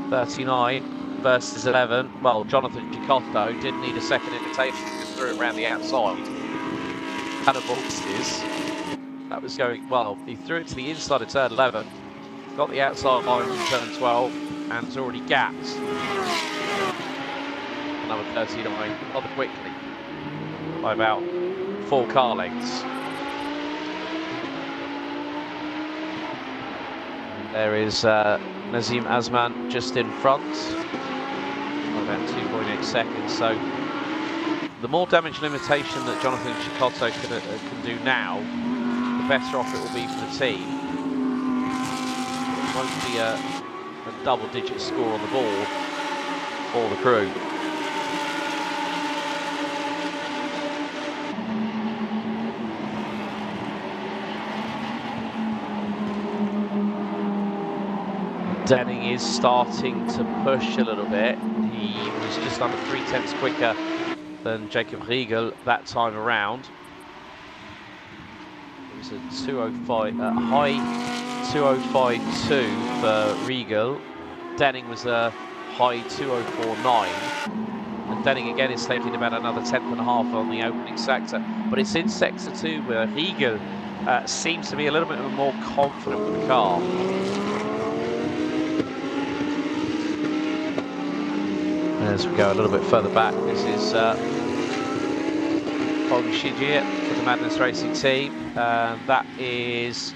39 versus 11. Well, Jonathan Cicotto didn't need a second invitation, just threw it around the outside. Boxes. That was going well. He threw it to the inside of turn 11, got the outside line from turn 12, and it's already gapped. Another 39 rather quickly by about 4 car lengths. There is Nazim Azman just in front, about 2.8 seconds. So the more damage limitation that Jonathan Cicotto can do now, the better off it will be for the team. It won't be a double-digit score on the board for the crew. Denning is starting to push a little bit. He was just under 0.3 quicker than Jacob Riegel that time around. It was a 205, high 205.2 for Riegel. Denning was a high 204.9. And Denning again is taking about another 1/10.5 on the opening sector. But it's in sector 2 where Riegel seems to be a little bit more confident with the car. As we go a little bit further back, this is Olga Shijir for the Madness Racing team. That is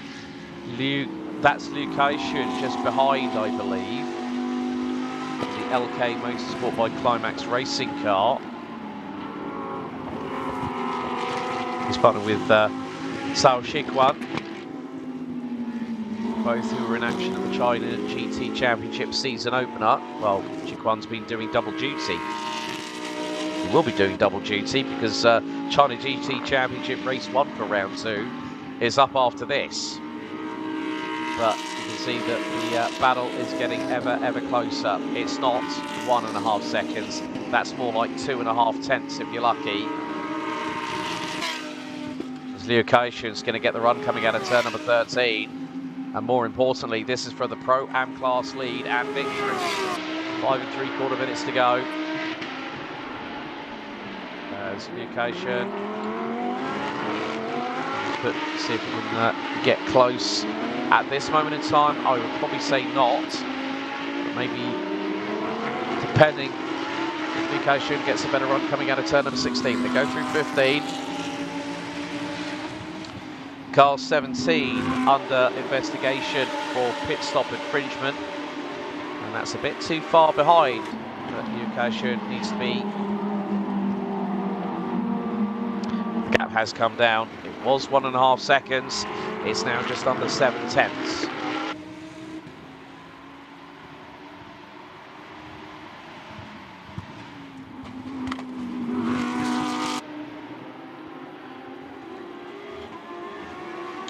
that's Luke Aishun just behind, I believe. The LK Motorsport by Climax racing car. He's partnered with Sao Shikwan, both who were in action at the China GT Championship season opener. Well, Shikwan's been doing double duty. He will be doing double duty because China GT Championship race 1 for round 2 is up after this. But you can see that the battle is getting ever closer. It's not 1.5 seconds. That's more like 2.5 tenths if you're lucky. As Liu Kaishun's going to get the run coming out of turn number 13. And more importantly, this is for the Pro-Am class lead and victory. 5 3/4 minutes to go. There's Liu Kaishun. See if we can get close. At this moment in time, I would probably say not. But maybe, depending if Liu Kaishun gets a better run coming out of turn number 16. They go through 15. Car 17 under investigation for pit stop infringement, and that's a bit too far behind. But Liu Kaishun needs to be. The gap has come down. It was 1.5 seconds. It's now just under 7 tenths.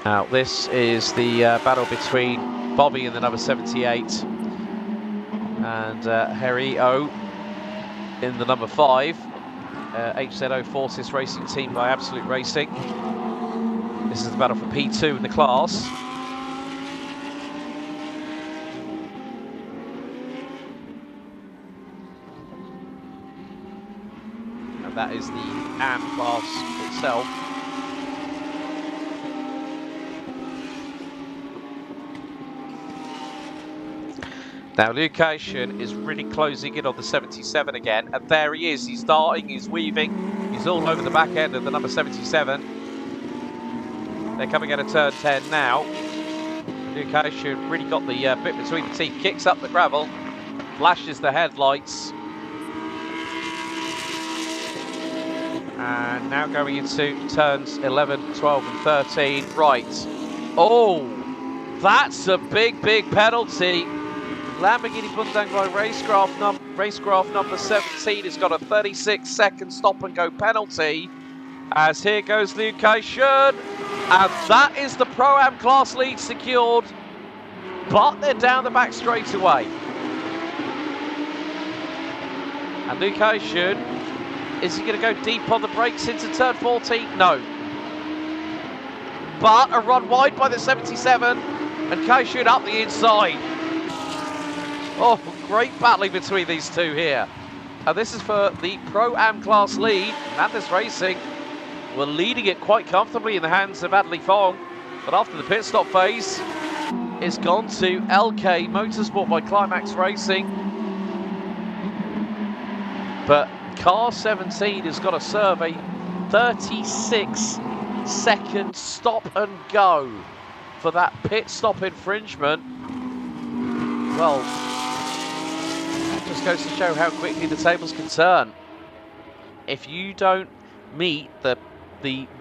Now this is the battle between Bobby in the number 78 and Harry O in the number 5. HZO Forces Racing team by Absolute Racing. This is the battle for P2 in the class. And that is the AM class itself. Now Liu Kaishun is really closing in on the 77 again, and there he is. He's darting, he's weaving, he's all over the back end of the number 77. They're coming out of turn 10 now. Liu Kaishun really got the bit between the teeth, kicks up the gravel, flashes the headlights. And now going into turns 11, 12 and 13. Right. Oh, that's a big penalty. Lamborghini Bundangwei racecraft number 17 has got a 36-second stop and go penalty. As here goes Liu Kai-shun, and that is the Pro-Am class lead secured, but they're down the back straight away. And Liu Kai-shun, is he going to go deep on the brakes into turn 14? No. But a run wide by the 77, and Kai-shun up the inside. Oh, great battling between these two here. And this is for the Pro-Am class lead. Madness Racing were leading it quite comfortably in the hands of Adley Fong. But after the pit stop phase, it's gone to LK Motorsport by Climax Racing. But car 17 has got to serve a 36-second stop and go for that pit stop infringement. Well, that just goes to show how quickly the tables can turn. If you don't meet the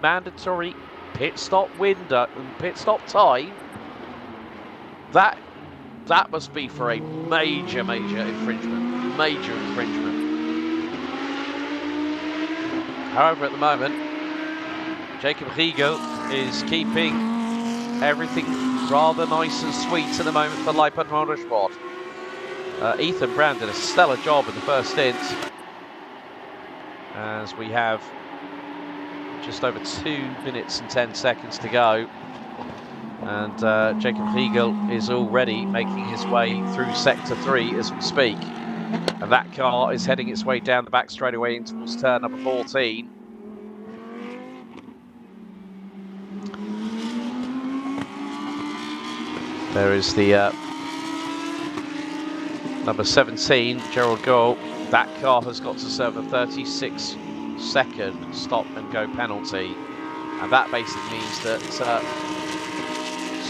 mandatory pit stop window and pit stop time, that must be for a major infringement. However, at the moment, Jacob Riegel is keeping everything rather nice and sweet at the moment for Leipzig Motorsport. Ethan Brown did a stellar job in the first stint, as we have just over 2 minutes and 10 seconds to go. And Jacob Riegel is already making his way through Sector 3 as we speak. And that car is heading its way down the back straightaway in towards turn number 14. There is the number 17, Gerald Gould. That car has got to serve a 36-second stop and go penalty. And that basically means that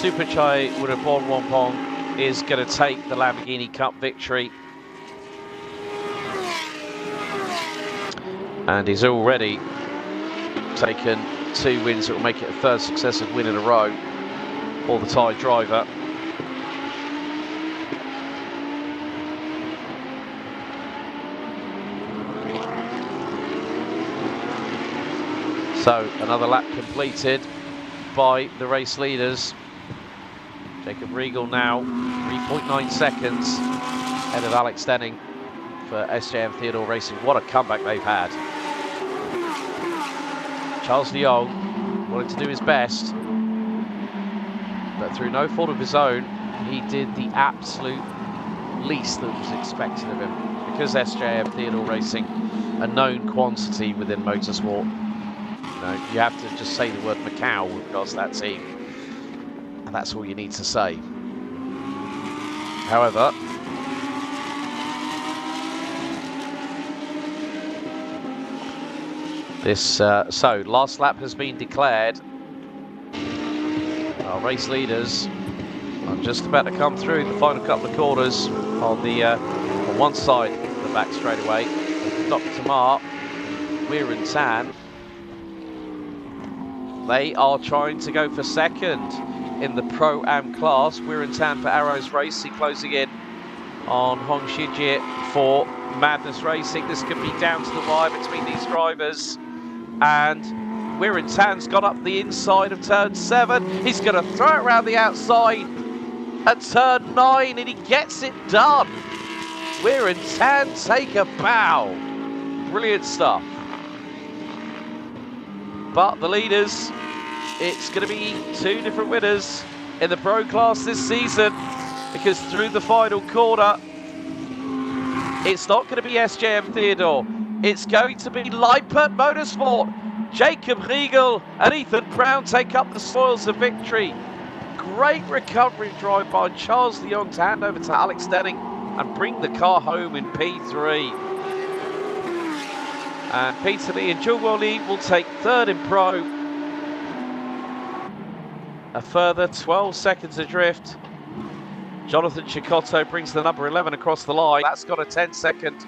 Superchai Woodapong Wampong is going to take the Lamborghini Cup victory. And he's already taken 2 wins that will make it a 3rd successive win in a row for the Thai driver. So another lap completed by the race leaders. Jacob Riegel now 3.9 seconds ahead of Alex Denning for SJM Theodore Racing. What a comeback they've had. Charles Leong wanted to do his best, but through no fault of his own, he did the absolute least that was expected of him. Because SJM Theodore Racing, a known quantity within motorsport, you have to just say the word Macau with regards to that team, and that's all you need to say. However, this so last lap has been declared. Our race leaders are just about to come through the final couple of quarters on the on one side of the back straightaway. Dr. Tamar, Weir and Tan. They are trying to go for second in the Pro-Am class. Weir and Tan for Arrows Racing, closing in on Hong Shijie for Madness Racing. This could be down to the wire between these drivers. And Weir and Tan's gone up the inside of turn 7. He's going to throw it around the outside at turn 9, and he gets it done. Weir and Tan take a bow. Brilliant stuff. But the leaders, it's going to be 2 different winners in the Pro class this season, because through the final quarter, it's not going to be SJM Theodore. It's going to be Leipzig Motorsport. Jacob Riegel and Ethan Brown take up the spoils of victory. Great recovery drive by Charles Leong to hand over to Alex Denning and bring the car home in P3. And Peter Lee and Jungwoo Lee will take 3rd in Pro. A further 12 seconds adrift. Jonathan Chicotto brings the number 11 across the line. That's got a 10-second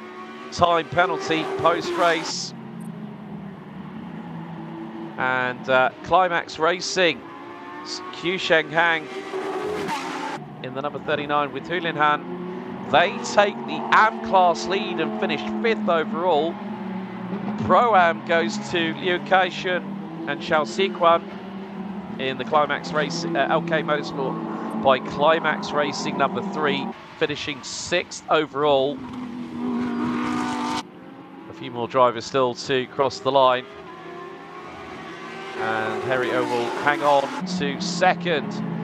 time penalty post-race. And Climax Racing, Qiu Shenghang in the number 39 with Hu Lin Han They take the AM class lead and finish 5th overall. Pro-Am goes to Liu Kaishan and Xiao Siquan in the Climax race, LK Motorsport by Climax Racing number 3, finishing 6th overall. A few more drivers still to cross the line. And Herrio will hang on to 2nd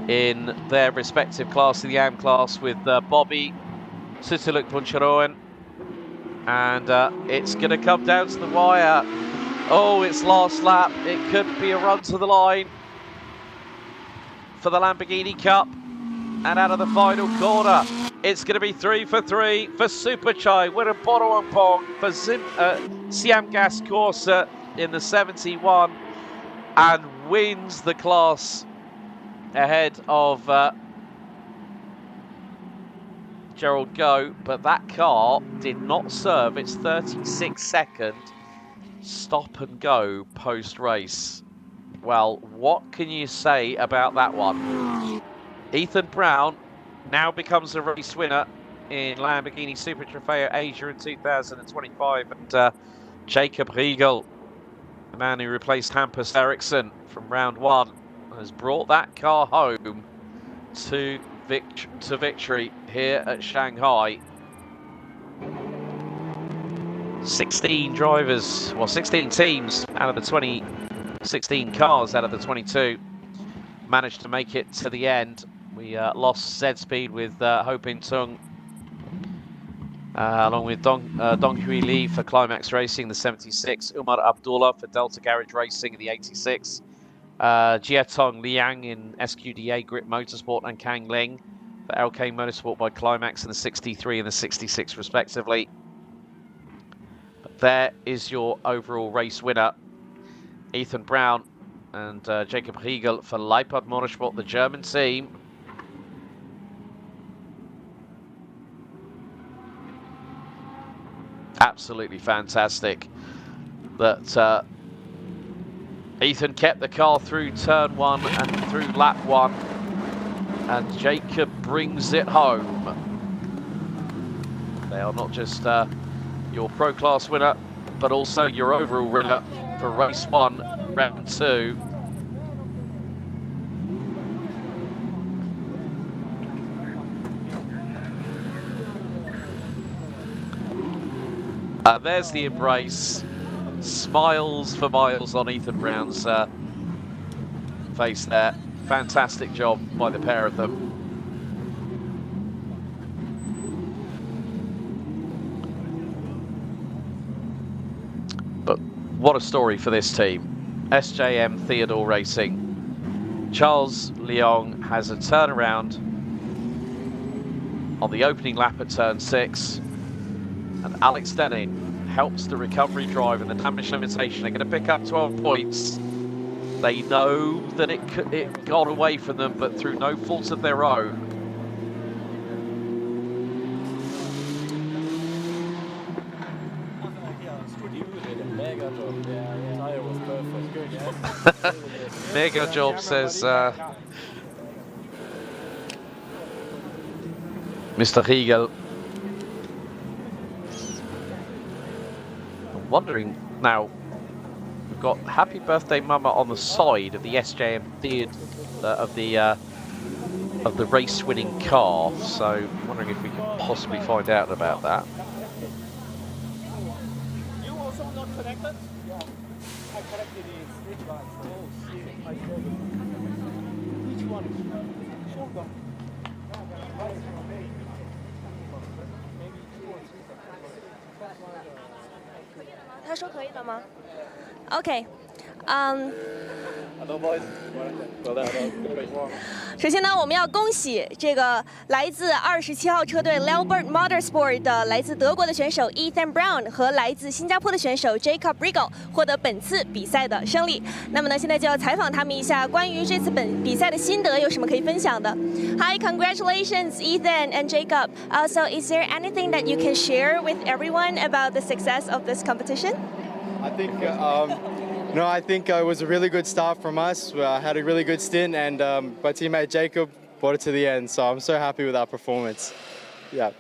in their respective class, the AM class, with Bobby Sutiluk Buncharoen. And it's going to come down to the wire. Oh, it's last lap. It could be a run to the line for the Lamborghini Cup. And out of the final corner, it's going to be 3 for 3 for Superchai, Wiraporoampong for Siam Gas Corsa in the 71, and wins the class ahead of Gerald Go. But that car did not serve its 36-second stop and go post-race. Well, what can you say about that one? Ethan Brown now becomes a race winner in Lamborghini Super Trofeo Asia in 2025, and Jacob Riegel, the man who replaced Hampus Eriksson from round 1, has brought that car home to victory here at Shanghai. 16 drivers, well, 16 teams out of the 16 cars out of the 22 managed to make it to the end. We lost Z-Speed with Ho Pin Tung, along with Dong Hui Lee for Climax Racing, the 76, Umar Abdullah for Delta Garage Racing in the 86, Jiatong Liang in SQDA Grip Motorsport, and Kang Ling for LK Motorsport by Climax in the 63 and the 66 respectively. But there is your overall race winner, Ethan Brown and Jacob Riegel for Leipard Motorsport, the German team. Absolutely fantastic that Ethan kept the car through turn 1 and through lap 1, and Jacob brings it home. They are not just your Pro Class winner, but also your overall winner for race 1, round 2. There's the embrace. Smiles for miles on Ethan Brown's face there. Fantastic job by the pair of them. But what a story for this team. SJM Theodore Racing. Charles Leong has a turnaround on the opening lap at turn 6. And Alex Denning helps the recovery drive and the damage limitation. They're going to pick up 12 points. They know that it got away from them, but through no fault of their own. Mega job, says Mr. Riegel. I'm wondering now, we've got Happy Birthday Mama on the side of the SJM theatre of the race-winning car, so I'm wondering if we can possibly find out about that. You also not connected? Yeah, I connected in street lights. Oh, shit, I know. Which one? Short one. 他说可以了吗 ？OK， 首先呢，我们要恭喜这个来自27号车队 Lamborghini Motorsport 的来自德国的选手 Ethan Brown 和来自新加坡的选手 Jacob Riegel 获得本次比赛的胜利。那么呢，现在就要采访他们一下，关于这次比赛的心得有什么可以分享的 ？Hi, congratulations, Ethan and Jacob. So, is there anything that you can share with everyone about the success of this competition? I think. No, I think it was a really good start from us. We had a really good stint, and my teammate Jacob brought it to the end. So I'm so happy with that performance. Yeah.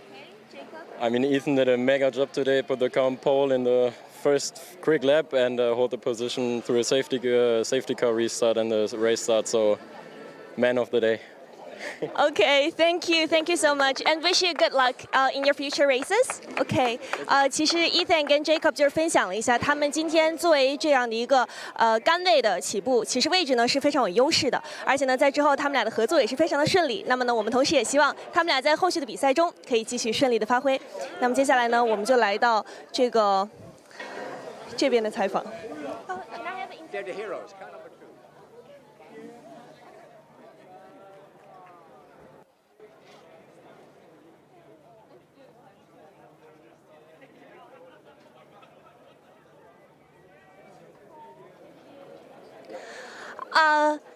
I mean, Ethan did a mega job today, put the car on pole in the first quick lap and hold the position through a safety car restart and the race start. So, man of the day. Okay, thank you so much, and wish you good luck in your future races. OK， 其实 Ethan 跟 Jacob 就是分享了一下，他们今天作为这样的一个杆位的起步，其实位置呢是非常有优势的，而且呢在之后他们俩的合作也是非常的顺利。那么呢，我们同时也希望他们俩在后续的比赛中可以继续顺利的发挥。那么接下来呢，我们就来到这边的采访。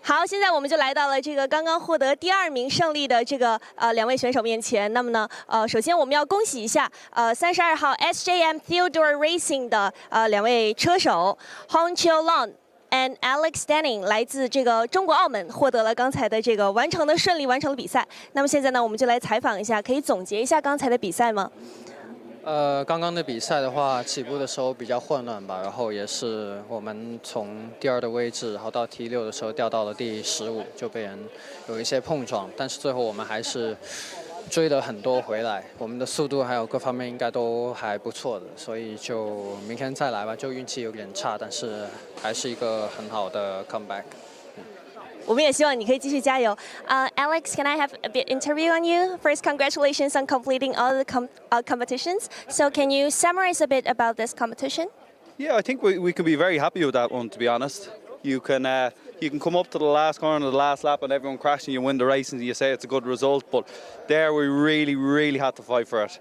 好，现在我们就来到了这个刚刚获得第2名胜利的这个2位选手面前。那么呢，首先我们要恭喜一下32号 SJM Theodore Racing 的2位车手 Hong Chiu Long and Alex Denning 来自这个中国澳门，获得了刚才的这个顺利完成了比赛。那么现在呢，我们就来采访一下，可以总结一下刚才的比赛吗？刚刚的比赛的话，起步的时候比较混乱吧，然后也是我们从第2的位置，然后到T6的时候掉到了第15，就被人有一些碰撞，但是最后我们还是追了很多回来，我们的速度还有各方面应该都还不错的，所以就明天再来吧，就运气有点差，但是还是一个很好的 comeback。我们也希望你可以继续加油。Alex, can I have a bit interview on you? First, congratulations on completing all the competitions. So, can you summarize a bit about this competition? Yeah, I think we can be very happy with that one. To be honest, you can come up to the last corner, the last lap, and everyone crashing. You win the race, and you say it's a good result. But there, we really had to fight for it.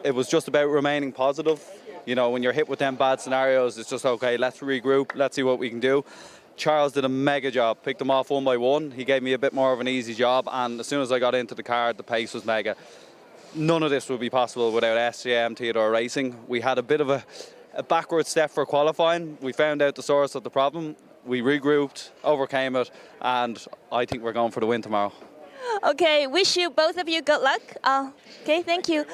It was just about remaining positive. You know, when you're hit with them bad scenarios, it's just okay. Let's regroup. Let's see what we can do. Charles did a mega job, picked them off one by one. He gave me a bit more of an easy job, and as soon as I got into the car, the pace was mega. None of this would be possible without SJM Theodore Racing. We had a bit of a backward step for qualifying. We found out the source of the problem. We regrouped, overcame it, and I think we're going for the win tomorrow. Okay, wish you both of you good luck. Okay, thank you.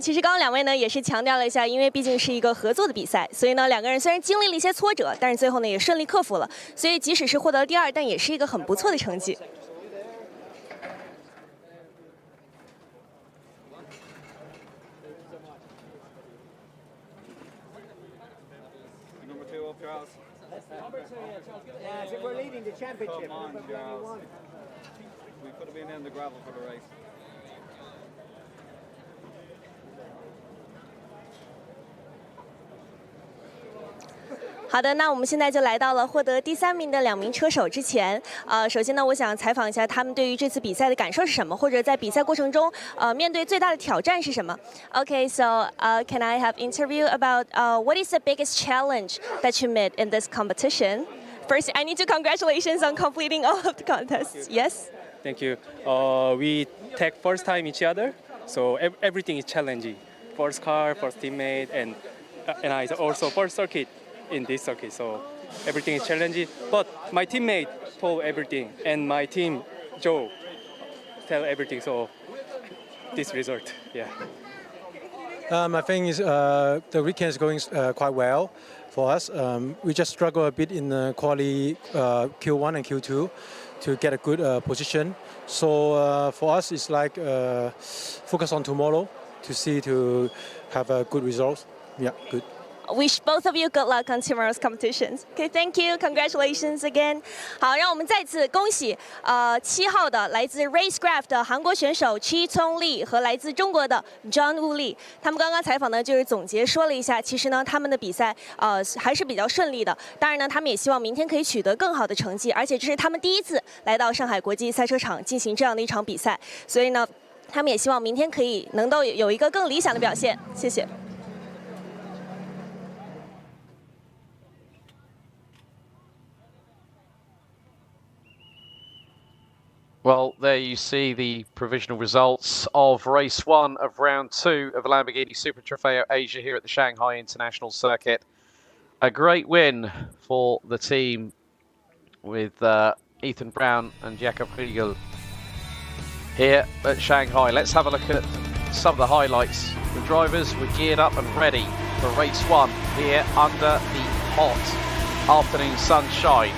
其实刚刚2位呢也是强调了一下，因为毕竟是一个合作的比赛，所以呢2个人虽然经历了一些挫折，但是最后呢也顺利克服了，所以即使是获得了第2，但也是一个很不错的成绩。Number 2 up, Charles. Yeah, I think we're leading the championship. Come on, Charles. We could have been in the gravel for the race. 好的，那我们现在就来到了获得第3名的2名车手之前。首先呢，我想采访一下他们对于这次比赛的感受是什么，或者在比赛过程中，面对最大的挑战是什么 ？Okay, so can I have interview about what is the biggest challenge that you met in this competition? First, I need to congratulations on completing all of the contests. Yes. Thank you. We take first time each other, so everything is challenging. First car, first teammate, and I also first circuit in this circuit, so everything is challenging. But my teammate told everything, and my team, Joe, tell everything. So this result, yeah. I think the weekend is going quite well for us. We just struggle a bit in the quali Q1 and Q2 to get a good position. So for us, it's like focus on tomorrow to have a good result. Yeah, good. Wish both of you good luck on tomorrow's competitions. Okay, thank you. Congratulations again. 好，让我们再次恭喜7号的来自 Racecraft 的韩国选手 Chi Chong Lee 和来自中国的 John Woo Lee。他们刚刚采访呢，就是总结说了一下，其实呢，他们的比赛还是比较顺利的。当然呢，他们也希望明天可以取得更好的成绩，而且这是他们第1次来到上海国际赛车场进行这样的一场比赛，所以呢，他们也希望明天可以能够有一个更理想的表现。谢谢。Well, there you see the provisional results of race 1 of round 2 of Lamborghini Super Trofeo Asia here at the Shanghai International Circuit. A great win for the team with Ethan Brown and Jakob Riegel here at Shanghai. Let's have a look at some of the highlights. The drivers were geared up and ready for race 1 here under the hot afternoon sunshine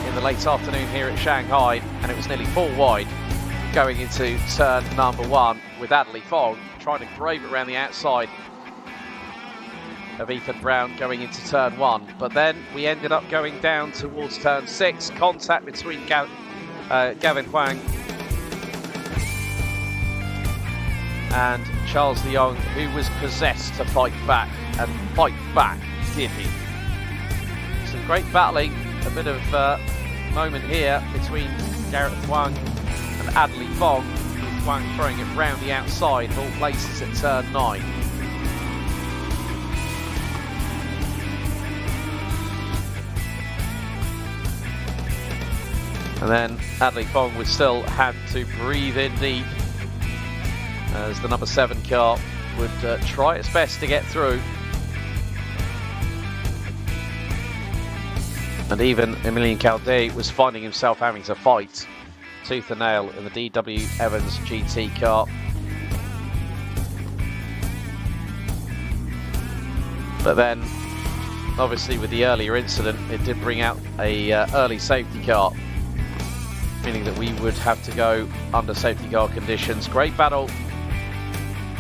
in the late afternoon here at Shanghai, and it was nearly full wide going into turn number 1 with Adley Fogg trying to grave it around the outside of Ethan Brown going into turn 1. But then we ended up going down towards turn 6, contact between Gavin Huang and Charles de Jong, who was possessed to fight back, and fight back did he. Some great battling, a bit of moment here between Gareth Huang and Adley Fogg, with Huang throwing it round the outside of all places at turn 9. And then Adley Fogg would still have to breathe in deep as the number 7 car would try its best to get through. And even Emilien Caldet was finding himself having to fight tooth and nail in the DW Evans GT car. But then, obviously with the earlier incident, it did bring out a early safety car, meaning that we would have to go under safety car conditions. Great battle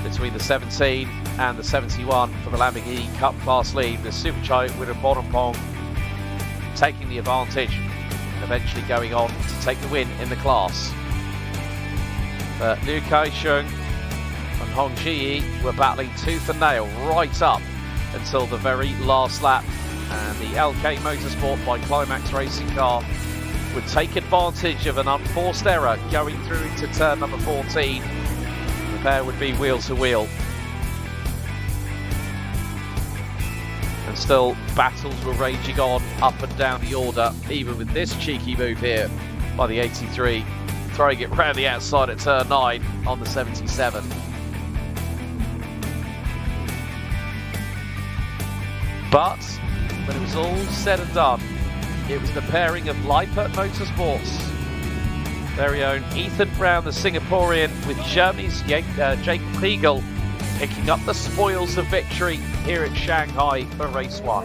between the 17 and the 71 for the Lamborghini Cup class lead, with Superchai with a Bonompong taking the advantage and eventually going on to take the win in the class. But Liu Kai-shung and Hong Ji were battling tooth and nail right up until the very last lap, and the LK Motorsport by Climax Racing car would take advantage of an unforced error going through into turn number 14. The pair would be wheel to wheel. And still battles were raging on up and down the order, even with this cheeky move here by the 83, throwing it round the outside at turn 9 on the 77. But when it was all said and done, it was the pairing of Lippert Motorsports' very own Ethan Brown, the Singaporean, with Germany's Jake Kriegel, picking up the spoils of victory here at Shanghai for race 1.